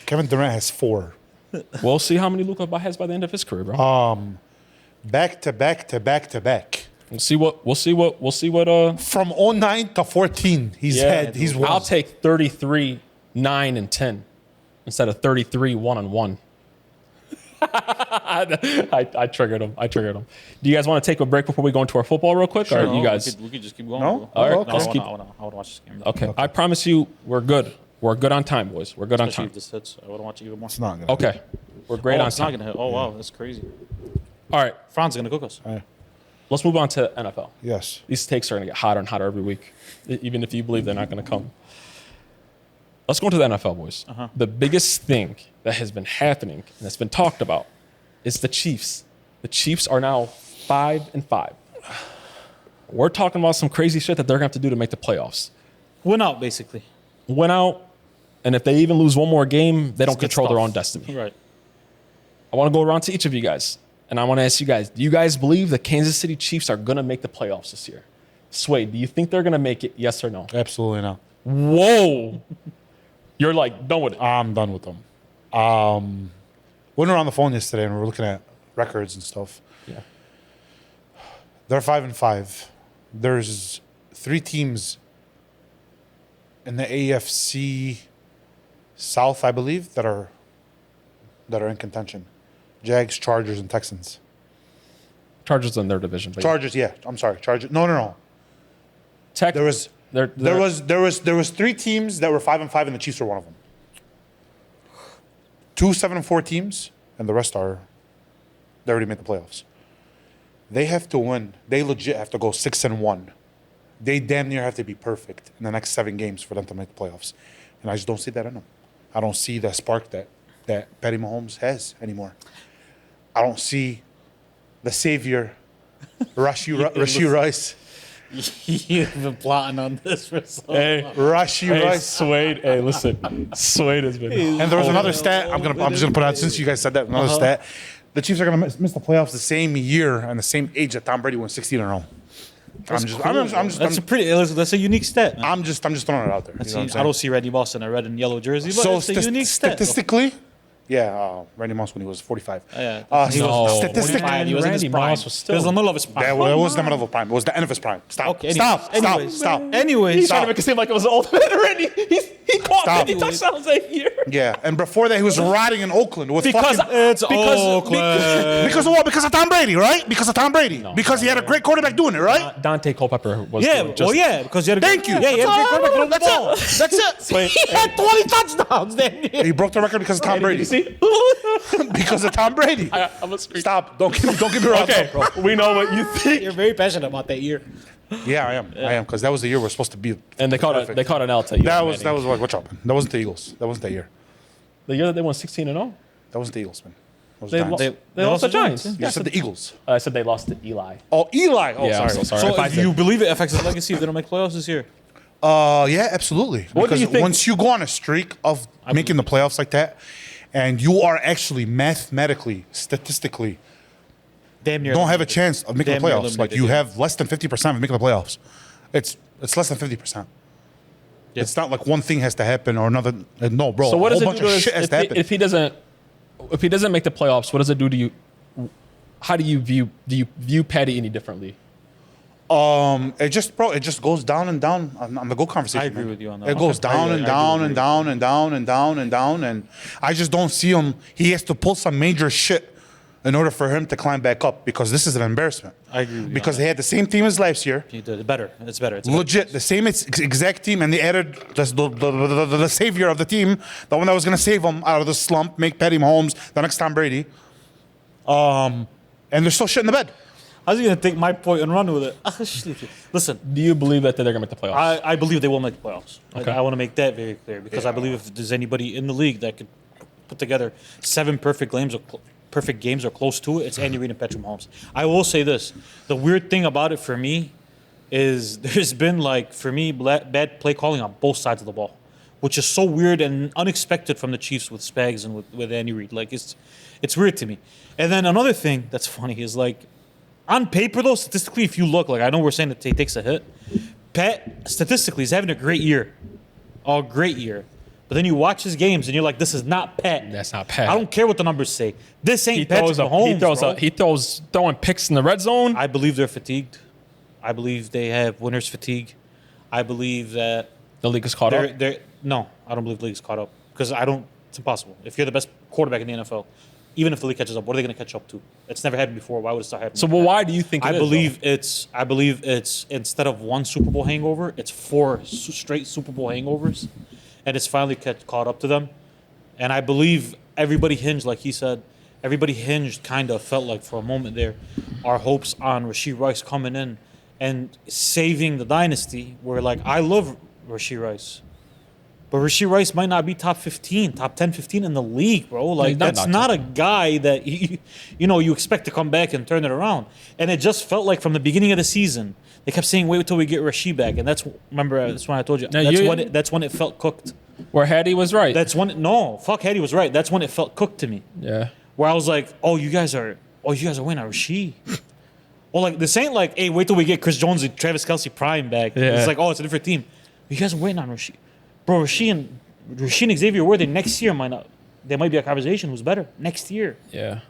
Kevin Durant has 4. We'll see how many Luka has by the end of his career, bro. Back to back to back to back. We'll see what. From 09 to 14, he's won. I'll take 33, 9, and 10 instead of 33, 1-1. I triggered him. Do you guys want to take a break before we go into our football real quick? Or you guys? We could just keep going. No? Bro. All right, Okay. let's I keep. want to watch this game. Okay. I promise you, we're good. We're good on time, boys. We're good on Especially time. if this hits. I want to watch it even more. It's not gonna. Okay. We're great Oh, on it's not time. going to hit. Oh, wow. That's crazy. All right. Fran's going to cook us. Yeah. Let's move on to NFL. Yes. These takes are going to get hotter and hotter every week, even if you believe they're not going to come. Let's go into the NFL, boys. The biggest thing that has been happening and that's been talked about is the Chiefs. The Chiefs are now 5-5. We're talking about some crazy shit that they're going to have to do to make the playoffs. Win out, basically. Win out, and if they even lose one more game, they don't control their own destiny. Right. I want to go around to each of you guys, and I want to ask you guys, do you guys believe the Kansas City Chiefs are going to make the playoffs this year? Sway, do you think they're going to make it, yes or no? Absolutely not. Whoa. You're like done with it. I'm done with them. We were on the phone yesterday and we were looking at records and stuff. Yeah. They're 5-5. There's 3 teams in the AFC South, I believe, that are in contention. Jags, Chargers, and Texans. Chargers in their division. Chargers, yeah. I'm sorry. Chargers. No. There was 3 teams that were 5-5, and the Chiefs were one of them. 2 7-4 teams, and the rest they already made the playoffs. They have to win. They legit have to go 6-1. They damn near have to be perfect in the next 7 games for them to make the playoffs. And I just don't see that in them. I don't see the spark that Patty Mahomes has anymore. I don't see the savior, Rashee Rice. You've been plotting on this for so long. Rashee Rice. Swade. Hey, listen. Swade has been. And there was another stat. I'm just gonna put out since you guys said that. Another stat. The Chiefs are gonna miss the playoffs the same year and the same age that Tom Brady won 16-0. That's a unique stat. Man. I'm just throwing it out there. You know what I'm I saying? don't see Randy Moss in a red and yellow jersey, but So it's a unique stat. statistically, yeah, Randy Moss when he was 45. Yeah. Statistically, 45, he was in his Randy prime. Moss was still- It was in the middle of his prime. it was the middle of his prime. It was the end of his prime. Stop. Okay, Stop. anyways. Stop. Anyways, He's trying to make it seem like it was old man already. He caught Stop. 50 touchdowns that year. Yeah, and before that, he was riding in Oakland with Because Oakland. because of what? Because of Tom Brady, right? Because of Tom Brady. Because he had a great quarterback doing it, right? Dante Culpepper was Yeah, doing just, because you had a Thank you. Yeah, you had a great quarterback throwing the ball. That's it. He had 20 touchdowns then. He broke the record because of Tom Brady. See? Because of Tom Brady. I'm a screen. Stop. Don't give me wrong. Okay, we know what you think. You're very passionate about that year. Yeah, I am. Because that was the year we're supposed to be. And they caught an L to you. That was like what's up? That wasn't the Eagles. That wasn't that year. The year that they won 16-0. That wasn't the Eagles, man. That was They the Giants. lost. They lost the Giants. You said the Eagles. I said they lost to Eli. Oh, Eli. Oh, Yeah, I'm sorry. so sorry. So If I if said- you believe it affects his legacy if they don't make playoffs this year? Yeah, absolutely. What do Because you think- once you go on a streak of making the playoffs like that, and you are actually mathematically, statistically, Damn near. don't have a chance of making Damn the near playoffs. Like eliminated, you yeah. have less than 50% of making the playoffs. It's less than 50%. Yeah. It's not like one thing has to happen or another. No, bro. So what a does whole it bunch do to of his, shit has to happen. if he doesn't make the playoffs? What does it do to you? How do you view Patty any differently? It just goes down and down on the GOAT conversation. I agree man. with you on that. It goes Okay. down I and do down agree. and down and down and down and down, and I just don't see him. He has to pull some major shit in order for him to climb back up because this is an embarrassment. I agree with you Because on they had the same team as last year. He did it better. It's better. It's better. Legit, the same exact team, and they added the savior of the team, the one that was going to save them out of the slump, make Patty Mahomes the next Tom Brady. And they're still shit in the bed. I was going to take my point and run with it. Listen, Do you believe that they're going to make the playoffs? I believe they will make the playoffs. Okay. I want to make that very clear because I believe if there's anybody in the league that could put together 7 perfect games or close to it, it's Andy Reid and Patrick Mahomes. I will say this: the weird thing about it for me is there's been bad play calling on both sides of the ball, which is so weird and unexpected from the Chiefs with Spags and with Andy Reid. Like it's weird to me. And then another thing that's funny is like on paper though, statistically, if you look, like I know we're saying that he takes a hit, Pat statistically is having a great year. But then you watch his games and you're like, this is not Pat. That's not Pat. I don't care what the numbers say. This ain't Patrick Mahomes, he throws throwing picks in the red zone. I believe they're fatigued. I believe they have winner's fatigue. I believe that The league is caught up. no, I don't believe the league's caught up because it's impossible. If you're the best quarterback in the NFL, even if the league catches up, what are they going to catch up to? It's never happened before. Why would it start happening? So, well, why do you think I believe it's instead of one Super Bowl hangover, it's 4 straight Super Bowl hangovers, and it's finally caught up to them. And I believe everybody hinged, like he said, everybody hinged, kind of felt like for a moment there, our hopes on Rashee Rice coming in and saving the dynasty. Where like I love Rashee Rice, but Rashee Rice might not be top 15, top 10, 15 in the league, bro. Like that's not a guy that you expect to come back and turn it around. And it just felt like from the beginning of the season, they kept saying, "Wait until we get Rashee back," and that's when I told you. That's when it felt cooked. Where Hattie was right. Fuck Hattie was right. That's when it felt cooked to me. Yeah. Where I was like, you guys are waiting on Rashee. Well, like this ain't like, hey, wait till we get Chris Jones and Travis Kelce Prime back. Yeah. It's like, it's a different team. You guys are waiting on Rashee. Bro, Rashee and Xavier Worthy next year there might be a conversation who's better next year. Yeah.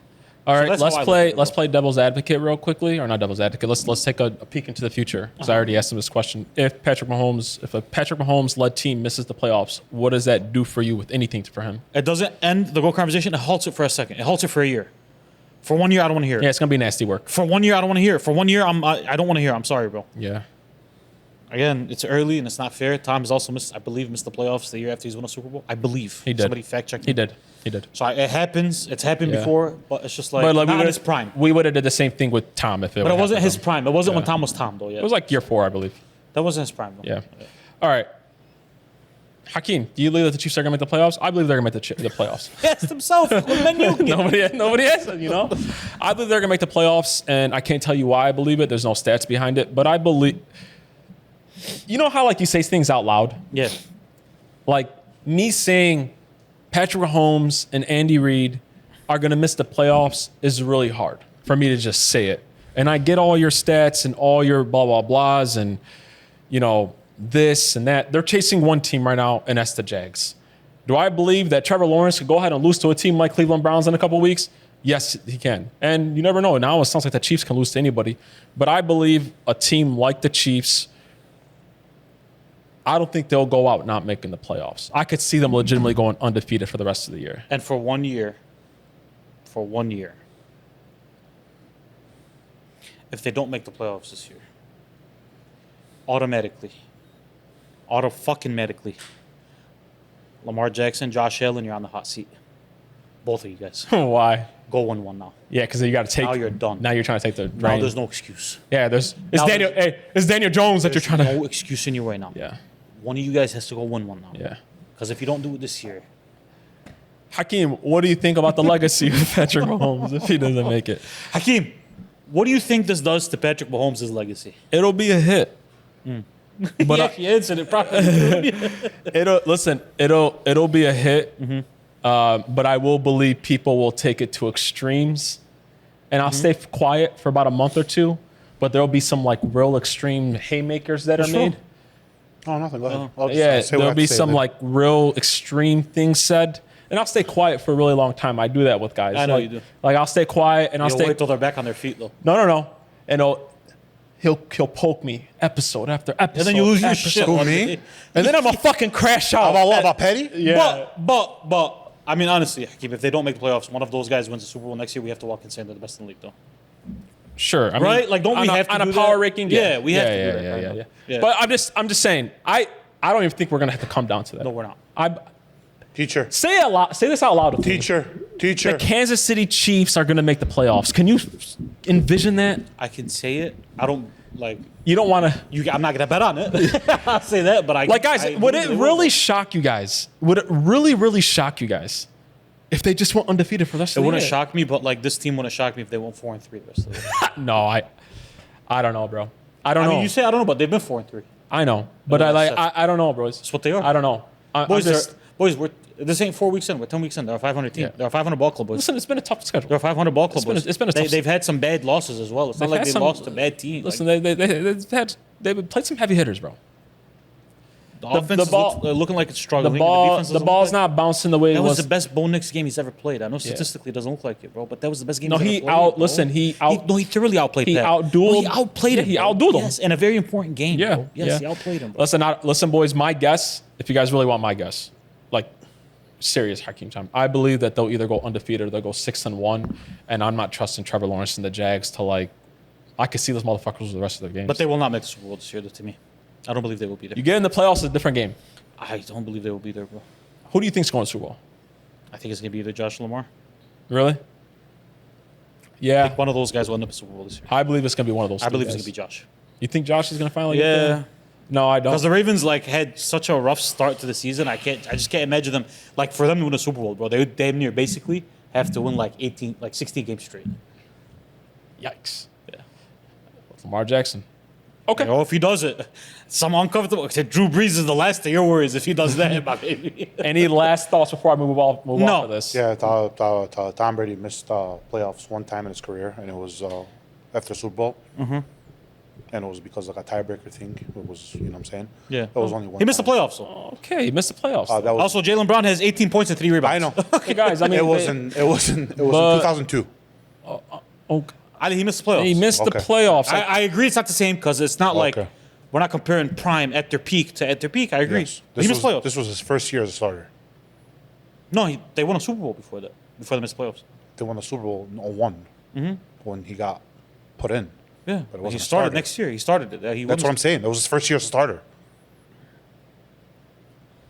All right, let's play devil's advocate real quickly, or not devil's advocate. Let's take a peek into the future, because I already asked him this question. If a Patrick Mahomes led team misses the playoffs, what does that do for you with anything for him? It doesn't end the GOAT conversation. It halts it for a second. It halts it for a year. For 1 year, I don't want to hear it. Yeah, it's gonna be nasty work. For 1 year, I don't want to hear it. For 1 year, I don't want to hear it. I'm sorry, bro. Yeah. Again, it's early and it's not fair. Tom has also missed the playoffs the year after he's won a Super Bowl. I believe. He did. Somebody fact checked He did. So it happens. It's happened before, but it's just like, but not in his prime. We would have did the same thing with Tom if it. But it wasn't his prime. It wasn't when Tom was Tom, though. Yeah. It was like year 4, I believe. That wasn't his prime, though. Yeah. All right. Hakeem, do you believe that the Chiefs are going to make the playoffs? I believe they're going to make the playoffs. Yes, himself. Nobody has it, I believe they're going to make the playoffs, and I can't tell you why I believe it. There's no stats behind it, but I believe. You know how like you say things out loud? Yeah. Like me saying Patrick Mahomes and Andy Reid are going to miss the playoffs is really hard for me to just say it. And I get all your stats and all your blah, blah, blahs and, this and that. They're chasing one team right now, and that's the Jags. Do I believe that Trevor Lawrence could go ahead and lose to a team like Cleveland Browns in a couple of weeks? Yes, he can. And you never know. Now it sounds like the Chiefs can lose to anybody. But I believe a team like the Chiefs, I don't think they'll go out not making the playoffs. I could see them legitimately going undefeated for the rest of the year. And for 1 year, if they don't make the playoffs this year, automatically, Lamar Jackson, Josh Allen, you're on the hot seat. Both of you guys. Why? Go 1-1 now. Yeah, because you got to take. Now you're done. Now you're trying to take the. Now there's no excuse. Yeah, it's Daniel Jones that you're trying to. No excuse in your way now. Yeah. One of you guys has to go 1-1 now. Yeah. Because if you don't do it this year. Hakeem, what do you think about the legacy of Patrick Mahomes if he doesn't make it? Hakeem, what do you think this does to Patrick Mahomes' legacy? It'll be a hit. But he answered it properly. It'll be a hit. Mm-hmm. But I will believe people will take it to extremes, and I'll stay quiet for about a month or two. But there'll be some like real extreme haymakers that are made. Oh, nothing. Go ahead. There'll be some like real extreme things said, and I'll stay quiet for a really long time. I do that with guys. I know you do. Like I'll stay quiet and I'll stay wait till they're back on their feet though. No. And he'll poke me episode after episode. And then you lose your shit. Who, me? And then I'm a fucking crash out. About Petty? Yeah. But I mean honestly, Hakeem, if they don't make the playoffs, one of those guys wins the Super Bowl next year, we have to walk and say they're the best in the league though. Sure. Right? Like, don't we have to on do a power that? ranking? Yeah, we have to do that. Yeah. But I'm just saying, I don't even think we're gonna have to come down to that. No, we're not. Teacher. Say this out loud. Teacher. The Kansas City Chiefs are gonna make the playoffs. Can you envision that? I can say it. I don't like. You don't want to. I'm not gonna bet on it. I'll say that, but would it really shock you guys? Would it really, really shock you guys if they just went undefeated for the rest of the year? It wouldn't shock me, but like this team wouldn't shock me if they went 4-3 the rest of the year. No, I don't know, bro. I don't know. You say I don't know, but they've been 4-3. I know, but I don't know, bros. That's what they are. I don't know. This ain't 4 weeks in. We're 10 weeks in. They're a 500 team. Yeah. They're a 500 ball club, boys. Listen, it's been a tough schedule. They're a 500 ball club, boys. It's been a tough. They've had some bad losses as well. It's not like they lost to bad teams. Listen, they've played some heavy hitters, bro. The offense is looking like it's struggling. The ball's not bouncing the way it was. That was the best Bo Nix game he's ever played. I know statistically it doesn't look like it, bro, but that was the best game he's ever played. He thoroughly outplayed Pat. He outdueled. He outplayed him. He outdueled him. Yes, in a very important game, bro. Yes, he outplayed him, bro. Listen, boys, my guess, if you guys really want my guess, like serious Hakeem time, I believe that they'll either go undefeated or they'll go 6-1, and I'm not trusting Trevor Lawrence and the Jags to like. I could see those motherfuckers with the rest of their games. But they will not make the Super Bowl this year, to me. I don't believe they will be there. You get in the playoffs, it's a different game. I don't believe they will be there, bro. Who do you think's going to Super Bowl? I think it's going to be either Josh Lamar. Really? Yeah. I think one of those guys will end up in Super Bowl this year. I believe it's going to be one of those. I believe guys. it's going to be Josh. You think Josh is going to finally get Yeah. there? No, I don't. Because the Ravens had such a rough start to the season. I just can't imagine them for them to win a Super Bowl, bro. They would damn near basically have to win 16 games straight. Yikes. Yeah. Lamar Jackson. Okay. Or if he does it, some uncomfortable. Drew Brees is the last of your worries if he does that, my baby. Any last thoughts before I move off of this? Yeah, Tom Brady missed playoffs one time in his career, and it was after Super Bowl. Mm-hmm. And it was because of a tiebreaker thing. It was, you know what I'm saying? Yeah. It was only one. He missed the time. playoffs. So. Okay, he missed the playoffs. That was, Also, Jaylen Brown has 18 points and 3 rebounds. I know. okay, guys. I mean, It was in 2002. Okay. He missed the playoffs. He missed the Okay. playoffs. I agree it's not the same because it's not Okay. we're not comparing prime at their peak to at their peak. I agree. Yes. He missed playoffs. This was his first year as a starter. No, they won a Super Bowl before that. Before they missed the playoffs. They won the Super Bowl in 01 when he got put in. Yeah, But it he wasn't a started starter. next year. He started it. That's what I'm saying. That was his first year as a starter.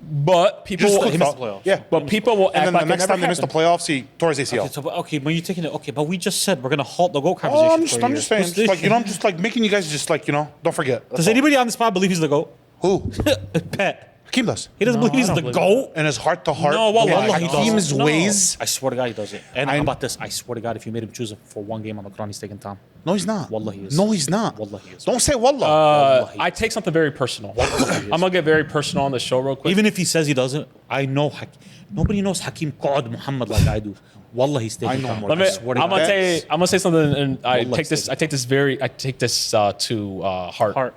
but people, Just will, quick he missed thought. the playoffs. Yeah. but people will And act then like the next it never time they missed the happened. playoffs, he tore his ACL. Okay, but you're taking it. Okay, but we just said we're gonna halt the GOAT conversation. Oh, for a I'm year. just saying. What's Just this? I'm just making you guys just don't forget. That's Does all. anybody on the spot believe he's the GOAT? Who? Pat. Hakeem does. He doesn't No, believe he's I the don't GOAT. And his heart to heart. No, wallah, he doesn't. Hakeem's No. ways. I swear to God, he does it. And I- how about this? I swear to God, if you made him choose for one game on the Quran, he's taking Tom. No, he's not. Wallah, he is. No, he's not. Wallah, he is. Don't say wallah. Wallah, he I is. take something very personal. I'm gonna get very personal on the show real quick. Even if he says he doesn't, I know. Nobody knows Hakeem Qad Muhammad like I do. Wallah, he's taking I know Tom. more Let me, I I'm swear gonna to God. say I'm gonna say something, and I Wallah, take this. I take this to heart. Heart.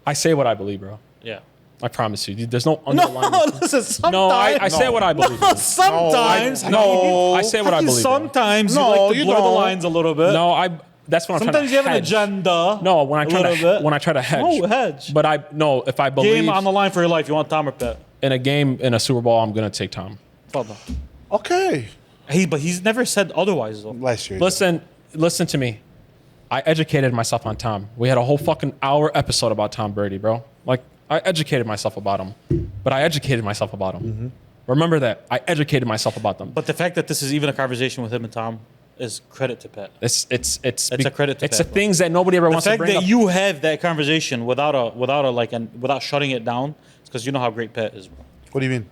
I say what I believe, bro. Yeah. I promise you. There's no No, underlying. listen. Sometimes. No, I say what I believe. No, sometimes. No, I say what I believe. bro. Sometimes you No, like to you blur the don't. lines a little bit. No, That's when I'm Sometimes trying to you have an hedge. agenda. No, when I try to hedge. No, hedge. But if I believe Game on the line for your life. You want Tom or Pat? in a game in a Super Bowl, I'm gonna take Tom. Father. Okay. But he's never said otherwise though. Last year. Listen to me. I educated myself on Tom. We had a whole fucking hour episode about Tom Brady, bro. Like I educated myself about him, but I educated myself about him. Mm-hmm. Remember that I educated myself about them. But the fact that this is even a conversation with him and Tom is credit to Pat. It's a credit to it's the Pat, bro. things that nobody ever The wants to fact bring that up. you have that conversation without shutting it down, it's because you know how great Pat is, bro. What do you mean?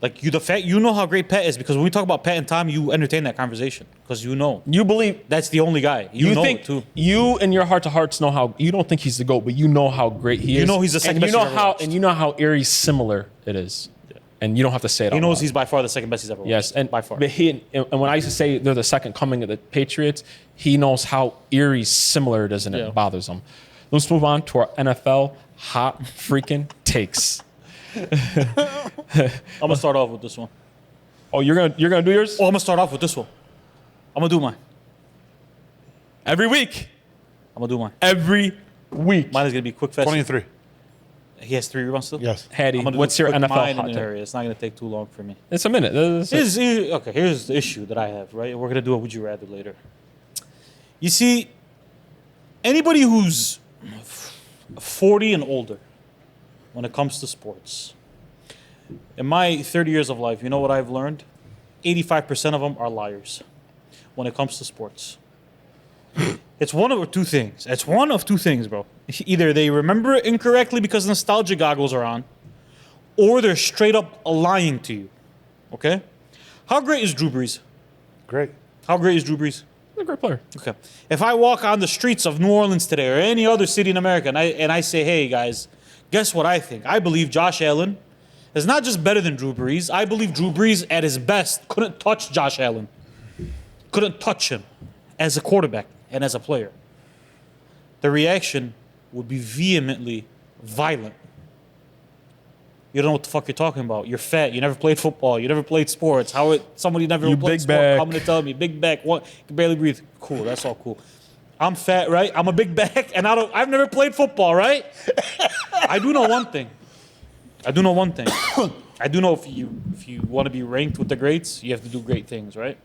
Like the fact you know how great Pat is because when we talk about Pat and Tom, you entertain that conversation because you know You believe that's the only guy. You know think it too. you in your heart to hearts know how you don't think he's the GOAT, but you know how great he is. You know he's the second and you best know you've ever how watched. and you know how eerie similar it is. And you don't have to say it. He out knows loud. he's by far the second best he's ever watched. Yes, and by far. But and when I used to say they're the second coming of the Patriots, he knows how eerie similar it is, and Yeah. it bothers him. Let's move on to our NFL hot freaking takes. I'm gonna start off with this one. Oh, you're gonna do yours Oh, I'm gonna start off with this one. I'm gonna do mine. every week. I'm gonna do mine. Every week. Mine is gonna be quick, fast. 23. He has 3 rebounds still. Yes. Hattie, I'm gonna do what's a your quick NFL mine hot in take? area. It's not gonna take too long for me. It's a minute. That's it. Okay, here's the issue that I have. Right, we're gonna do a would you rather later. You see, anybody who's 40 and older, when it comes to sports, in my 30 years of life, you know what I've learned? 85% of them are liars when it comes to sports. It's one of two things. It's one of two things, bro. Either they remember it incorrectly because nostalgia goggles are on, or they're straight up lying to you. Okay? How great is Drew Brees? Great. How great is Drew Brees? He's a great player. Okay. If I walk on the streets of New Orleans today or any other city in America and I say, hey guys, guess what I think? I believe Josh Allen is not just better than Drew Brees. I believe Drew Brees at his best couldn't touch Josh Allen. Couldn't touch him as a quarterback and as a player. The reaction would be vehemently violent. You don't know what the fuck you're talking about. You're fat. You never played football. You never played sports. Somebody never You played big sport back. coming to tell me big back. What? You can barely breathe. Cool. That's all cool. I'm fat, right? I'm a big back, and I've never played football, right? I do know one thing. I do know if you want to be ranked with the greats, you have to do great things, right?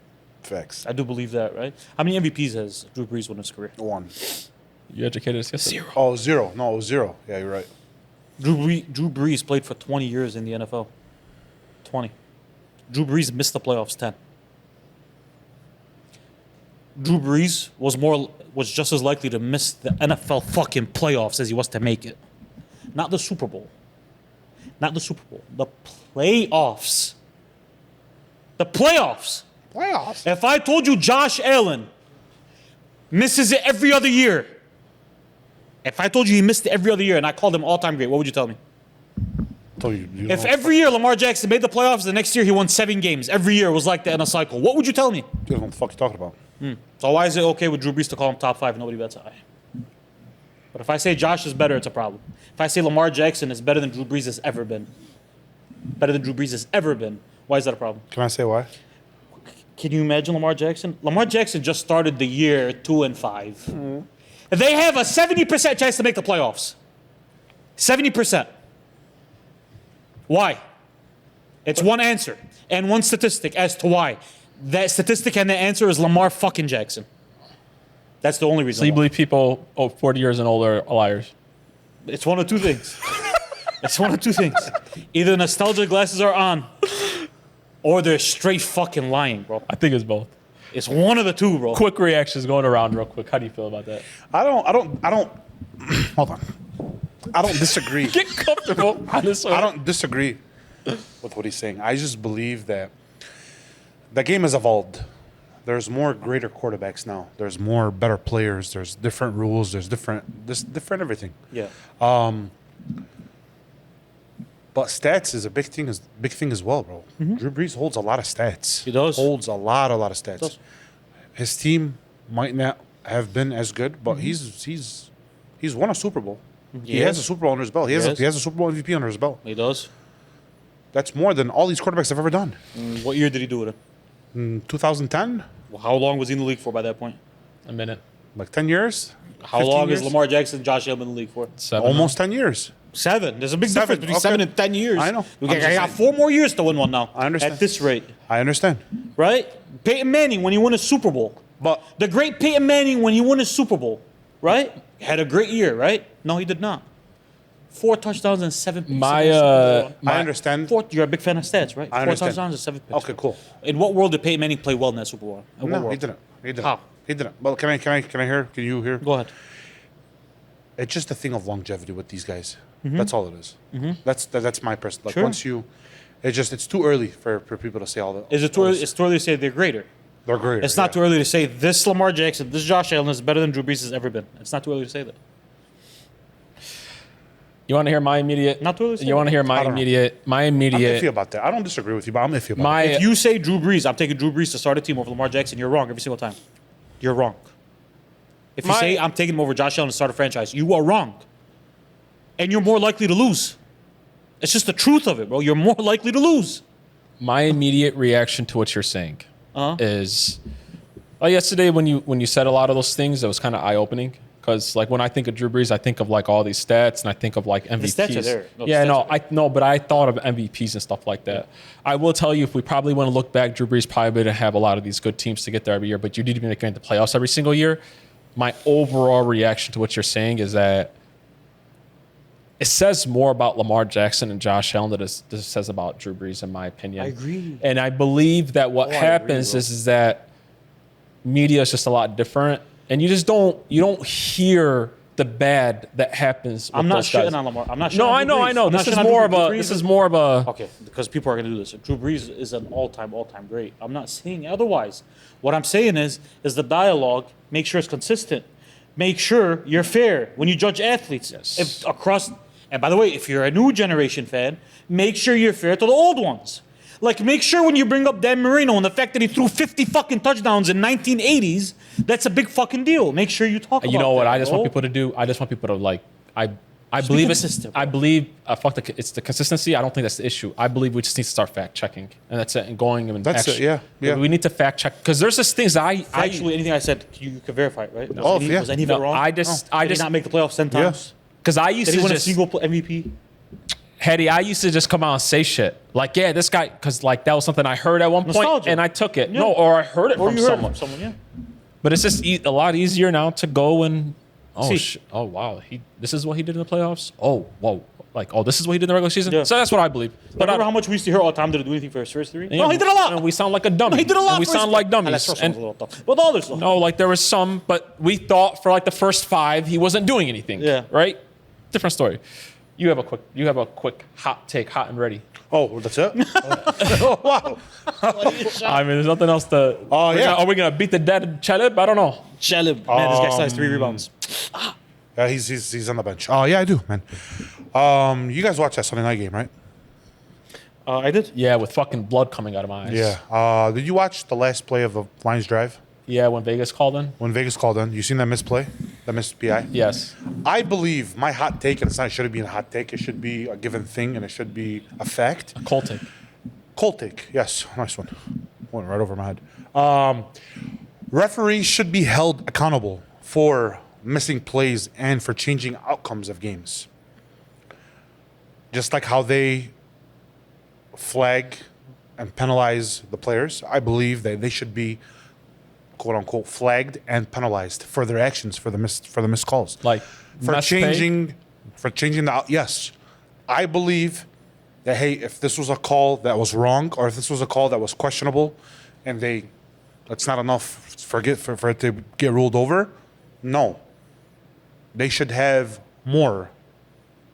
Facts. I do believe that, right? How many MVPs has Drew Brees won in his career? 1. You educated us yesterday. 0. Oh, 0. No, it was 0. Yeah, you're right. Drew Brees played for 20 years in the NFL. 20. Drew Brees missed the playoffs 10. Drew Brees was just as likely to miss the NFL fucking playoffs as he was to make it. Not the Super Bowl. Not the Super Bowl. The playoffs. The playoffs. Playoffs. If I told you Josh Allen misses it every other year, if I told you he missed it every other year and I called him all-time great, what would you tell me? If every year Lamar Jackson made the playoffs, the next year he won 7 games. Every year was like that in a cycle. What would you tell me? You don't know what the fuck you're talking about. So why is it okay with Drew Brees to call him top 5 and nobody bets high? But if I say Josh is better, it's a problem. If I say Lamar Jackson is better than Drew Brees has ever been, why is that a problem? Can I say why? Can you imagine Lamar Jackson? Lamar Jackson just started the year 2-5. They have a 70% chance to make the playoffs. 70%. Why? It's one answer and one statistic as to why. That statistic and the answer is Lamar fucking Jackson. That's the only reason. So you why. believe people 40 years and older are liars? It's one of two things. It's one of two things. Either nostalgia glasses are on, or they're straight fucking lying, bro. I think it's both. It's one of the two, bro. Quick reactions going around real quick. How do you feel about that? I don't. Hold on. I don't disagree. Get comfortable. I don't disagree with what he's saying. I just believe that the game has evolved. There's more greater quarterbacks now. There's more better players. There's different rules. There's different everything. Yeah. But stats is a big thing as well, bro. Drew Brees holds a lot of stats. He does. Holds a lot of stats. Does. His team might not have been as good, but he's won a Super Bowl. He has a Super Bowl under his belt. He has a Super Bowl MVP under his belt. He does. That's more than all these quarterbacks have ever done. What year did he do it In 2010, in? How long was he in the league for by that point? A minute. like 10 years. How 15 long years? is Lamar Jackson and Josh Allen in the league for? 7. Almost 10 years. 7. There's a big 7, difference between okay. 7 and 10 years. I know. We I'm just got saying. 4 more years to win one now. I understand. At this rate, I understand. right? Peyton Manning when he won a Super Bowl. But The great Peyton Manning when he won a Super Bowl, right? Had a great year, right? No, he did not. 4 touchdowns and 7 picks. I understand. You're a big fan of stats, right? I 4 understand. touchdowns and 7 picks. Okay, cool. In what world did Peyton Manning play well in that Super Bowl? In what No, world? he didn't. He didn't. How? He didn't. Well, can I hear? Can you hear? Go ahead. It's just a thing of longevity with these guys. That's all it is. That's my personal. Like Sure. once you, it's too early for people to say all that. Is it too early? It's too early to say they're greater. They're great. It's not too early to say this Lamar Jackson, this Josh Allen is better than Drew Brees has ever been. It's not too early to say that. You want to hear my immediate? Not too early to say You want to that. hear my I don't know. immediate? My I'm immediate. iffy about that. I don't disagree with you, but I'm iffy about My it. If you say Drew Brees, I'm taking Drew Brees to start a team over Lamar Jackson, you're wrong every single time. You're wrong. If you My- say I'm taking him over Josh Allen to start a franchise, you are wrong. And you're more likely to lose. It's just the truth of it, bro. You're more likely to lose. My immediate reaction to what you're saying is, yesterday when you said a lot of those things, it was kind of eye opening. Because like when I think of Drew Brees, I think of like all these stats, and I think of like MVPs. stats are there. No, the Yeah, stats no, are there. I know, but I thought of MVPs and stuff like that. I will tell you, if we probably want to look back, Drew Brees probably didn't have a lot of these good teams to get there every year, but you did even make the playoffs every single year. My overall reaction to what you're saying is that it says more about Lamar Jackson and Josh Allen than it says about Drew Brees, in my opinion. I agree. And I believe that what I agree, happens bro. is that media is just a lot different, and you don't hear the bad that happens. With I'm not those guys. shitting on Lamar. I'm not shitting No, on I Drew know, Brees. I know. I'm not This is shitting on more Drew of a. Brees. This is more of a. Okay, because people are going to do this. Drew Brees is an all-time great. I'm not saying otherwise. What I'm saying is the dialogue. Make sure it's consistent. Make sure you're fair when you judge athletes. Yes. And by the way, if you're a new generation fan, make sure you're fair to the old ones. Like, make sure when you bring up Dan Marino and the fact that he threw 50 fucking touchdowns in 1980s, that's a big fucking deal. Make sure you talk about You know what? that, I just want bro. people to do. I just want people to like. I Just believe be it's. consistent, I bro. believe. It's the consistency. I don't think that's the issue. I believe we just need to start fact checking, and that's it. And going and That's it, yeah. We need to fact check because there's just things that I Actually, anything I said, you can verify it, right? Oh, yeah. Was any of it No, wrong? I just- Did he not make the playoffs 10 times? because I used Did he to win just a single MVP? Hetty, I used to just come out and say shit. Like, yeah, this guy, because like that was something I heard at one point Nostalgia. and I took it. Yeah. No, or I heard it Or from you heard someone. from someone, yeah. But it's just a lot easier now to go and, See. wow, this is what he did in the playoffs? Oh, whoa. Like, oh, this is what he did in the regular season. Yeah. So that's what I believe. But Remember how much we used to hear all the time? Did he do anything for his first three? yeah, No, he did a lot. And we sound like a dummy. No, he did a lot. And we for his sound like first- dummies. That's first one And was a little tough. But the others, though. no, like there was some, but we thought for like the first 5 he wasn't doing anything. Yeah. Right. Different story. You have a quick hot take, hot and ready. Oh, that's it? Oh, wow. I mean, there's nothing else to. Oh, yeah. Are we gonna beat the dead Chalib? I don't know. Chalib. Man, this guy still has 3 rebounds. Yeah, he's on the bench. Oh, yeah, I do, man. You guys watched that Sunday night game, right? I did. Yeah, with fucking blood coming out of my eyes. Yeah. Did you watch the last play of the Lions drive? Yeah, when Vegas called in. When Vegas called in, you seen that misplay? That missed PI? Yes. I believe my hot take, and it's not, it shouldn't be a hot take, it should be a given thing, and it should be a fact. Cold take. Cold take, yes, nice one. Went right over my head. Referees should be held accountable for missing plays and for changing outcomes of games. Just like how they flag and penalize the players, I believe that they should be quote unquote flagged and penalized for their actions for the missed calls. Like for mess pay? changing the yes. I believe that hey, if this was a call that was wrong or if this was a call that was questionable and that's not enough for it to get ruled over, no. They should have more.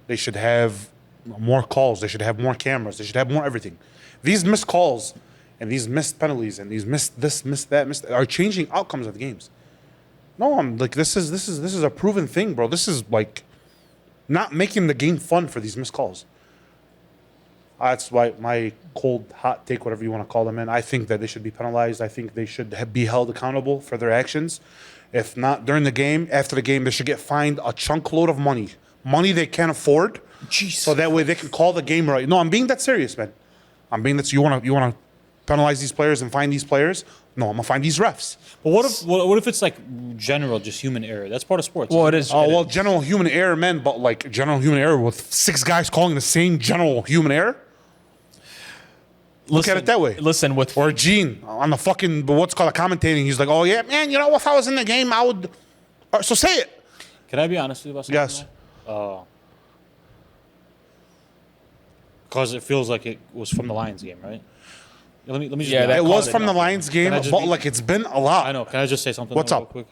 They should have more calls. They should have more cameras. They should have more everything. These missed calls and these missed penalties and these missed that are changing outcomes of the games. No, I'm like this is a proven thing, bro. This is like not making the game fun for these missed calls. That's why my cold hot take, whatever you want to call them, in. I think that they should be penalized. I think they should be held accountable for their actions. If not during the game, after the game, they should get fined a chunk load of money they can't afford. Jeez. So that way they can call the game right. No, I'm being that serious, man. I'm being that. You want to penalize these players and fine these players? No, I'm gonna find these refs. But what if it's like general, just human error? That's part of sports. Well, it is. Oh well, general human error, man. But like general human error with 6 guys calling the same general human error. Look at it that way. Listen, with Or Gene on the fucking what's called a commentating. He's like, oh yeah, man. You know, if I was in the game, I would. So say it. Can I be honest with you about something? Yes. Because it feels like it was from the Lions game, right? Let me just. Yeah, be that It honest. was from the Lions game, I just but be- like it's been a lot. I know. Can I just say something? What's real up? Quick?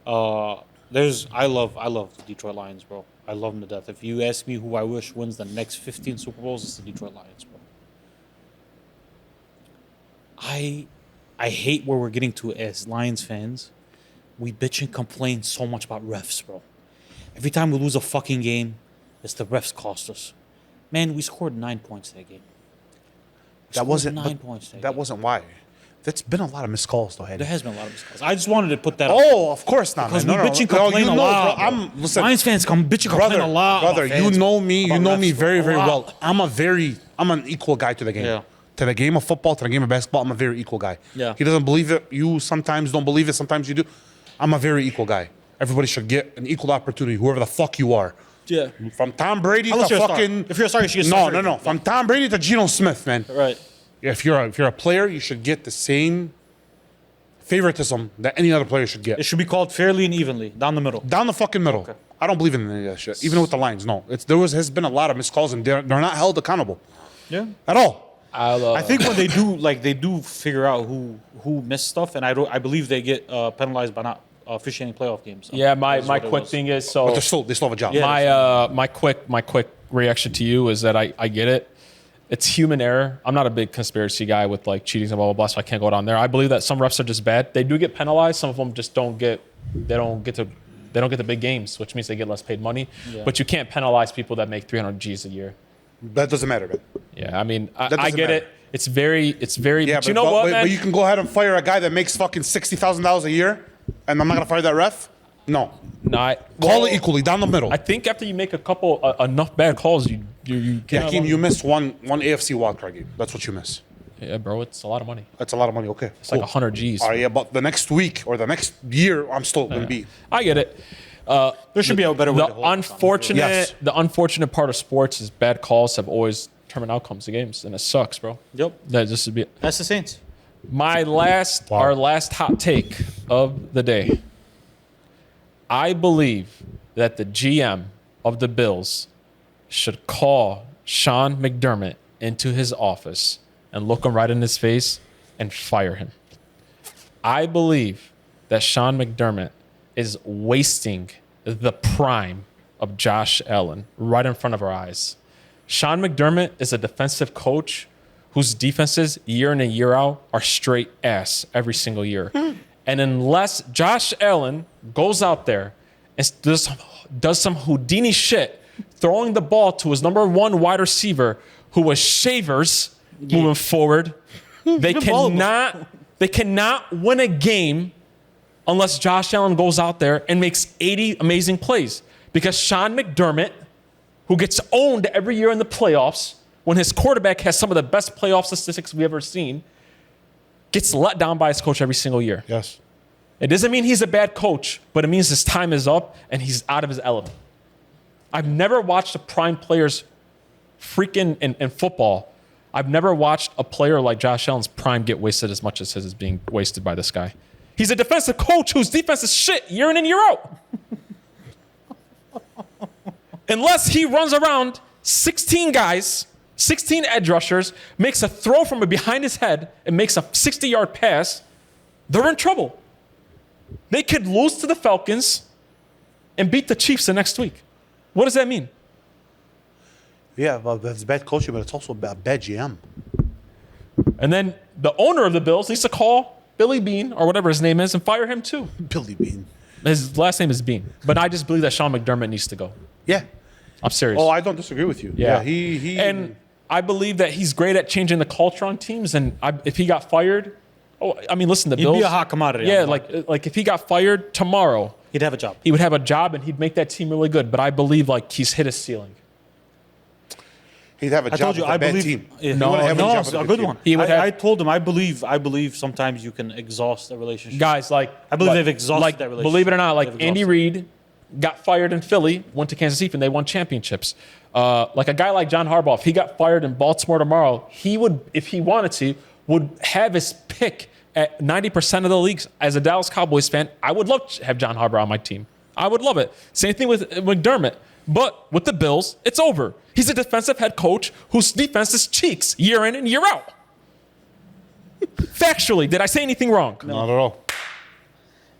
I love the Detroit Lions, bro. I love them to death. If you ask me who I wish wins the next 15 Super Bowls, it's the Detroit Lions, bro. I hate where we're getting to as Lions fans. We bitch and complain so much about refs, bro. Every time we lose a fucking game, it's the refs cost us. Man, we scored 9 points that game. That wasn't 9 points. That game. wasn't why. That's been a lot of missed calls, though. There Hedy. has been a lot of miscalls. I just wanted to put that. out. Oh, of course not. Because man. we bitch and complain you a know, lot. bro, bro. listen, Lions fans bitch and complain a lot. brother. about You fans, know me. You about know me refs, very, a very lot. well. I'm an equal guy to the game. Yeah. To the game of football, to the game of basketball, I'm a very equal guy. Yeah. He doesn't believe it. You sometimes don't believe it. Sometimes you do. I'm a very equal guy. Everybody should get an equal opportunity, whoever the fuck you are. Yeah. From Tom Brady Unless to you're a star. fucking. If you're a star, you should get No. started. From Tom Brady to Geno Smith, man. Right. If you're a player, you should get the same favoritism that any other player should get. It should be called fairly and evenly, down the middle. Down the fucking middle. Okay. I don't believe in any of that shit. Even with the Lions, no. Has been a lot of missed calls and they're not held accountable Yeah. at all. I think when they do figure out who missed stuff, and I believe they get penalized by not officiating playoff games. yeah, my That's what it quick was. thing is But so they still have a job. Yeah. my quick reaction to you is that I get it. It's human error. I'm not a big conspiracy guy with like cheating and blah blah blah, so I can't go down there. I believe that some refs are just bad. They do get penalized. Some of them just don't get the big games, which means they get less paid money. Yeah. But you can't penalize people that make 300 G's a year. That doesn't matter, man. Yeah, I mean, I doesn't get matter. it. It's very. Yeah, But you know what, man? But you can go ahead and fire a guy that makes fucking $60,000 a year, and I'm not gonna fire that ref. No, call it equally down the middle. I think after you make a couple enough bad calls, you Yeah, can't. Hakeem, you missed one AFC wildcard game. That's what you miss. Yeah, bro, it's a lot of money. That's a lot of money. Okay, It's like 100 G's. All right, yeah, but the next week or the next year, I'm still gonna be. I get it. There should be a better way to The hold it. unfortunate, Yes. the unfortunate part of sports is bad calls have always determined outcomes of games, and it sucks, bro. Yep. That just would be That's the Saints. our last hot take of the day. I believe that the GM of the Bills should call Sean McDermott into his office and look him right in his face and fire him. I believe that Sean McDermott is wasting the prime of Josh Allen right in front of our eyes. Sean McDermott is a defensive coach whose defenses year in and year out are straight ass every single year. And unless Josh Allen goes out there and does some Houdini shit, throwing the ball to his number one wide receiver, who was Shavers, moving forward, they cannot win a game unless Josh Allen goes out there and makes 80 amazing plays. Because Sean McDermott, who gets owned every year in the playoffs, when his quarterback has some of the best playoff statistics we've ever seen, gets let down by his coach every single year. Yes. It doesn't mean he's a bad coach, but it means his time is up and he's out of his element. I've never watched a prime player's freaking in football. I've never watched a player like Josh Allen's prime get wasted as much as his is being wasted by this guy. He's a defensive coach whose defense is shit year in and year out. Unless he runs around 16 guys, 16 edge rushers, makes a throw from behind his head and makes a 60-yard pass, they're in trouble. They could lose to the Falcons and beat the Chiefs the next week. What does that mean? Yeah, well, that's bad coaching, but it's also a bad GM. And then the owner of the Bills needs to call Billy Bean, or whatever his name is, and fire him too. Billy Bean. His last name is Bean. But I just believe that Sean McDermott needs to go. Yeah. I'm serious. Oh, I don't disagree with you. Yeah. He and I believe that he's great at changing the culture on teams. And if he got fired, listen, the He'd Bills. be a hot commodity. Yeah, like if he got fired tomorrow, he'd have a job. He would have a job and he'd make that team really good. But I believe like he's hit his ceiling. He'd have a job with a bad team. A good one. I told him I believe sometimes you can exhaust a relationship. Guys, I believe they've exhausted that relationship. Believe it or not, Andy Reid got fired in Philly, went to Kansas City, and they won championships. Like a guy like John Harbaugh, if he got fired in Baltimore tomorrow, he would, if he wanted to, would have his pick at 90% of the leagues. As a Dallas Cowboys fan, I would love to have John Harbaugh on my team. I would love it. Same thing with McDermott. But with the Bills, it's over. He's a defensive head coach whose defense is cheeks year in and year out. Factually, did I say anything wrong? Not at all.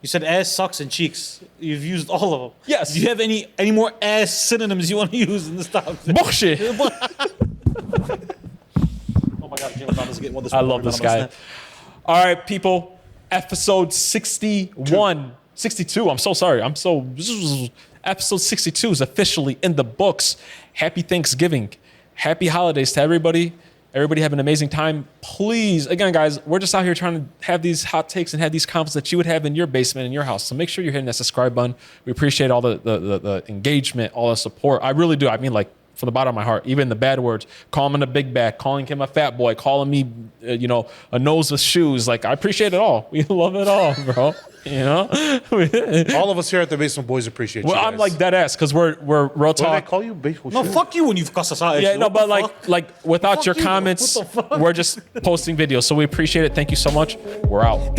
You said ass, sucks, and cheeks. You've used all of them. Yes. Do you have any more ass synonyms you want to use in this topic? Bullshit. Oh my God, Jim about to get one. I love this guy. All right, people. Episode 61. 62. I'm so sorry. Episode 62 is officially in the books. Happy Thanksgiving. Happy holidays to everybody. Everybody have an amazing time. Please, again, guys, we're just out here trying to have these hot takes and have these convos that you would have in your basement, in your house. So make sure you're hitting that subscribe button. We appreciate all the engagement, all the support. I really do. I mean, like, from the bottom of my heart, even the bad words, calling him a big back, calling him a fat boy, calling me, a nose with shoes. Like, I appreciate it all. We love it all, bro. All of us here at the Basement Boys appreciate you. Well, I'm like dead ass because we're real talk. What did I call you? Baseball No, fuck you when you've cussed us out. Yeah, no, but like without your comments, we're just posting videos. So we appreciate it. Thank you so much. We're out.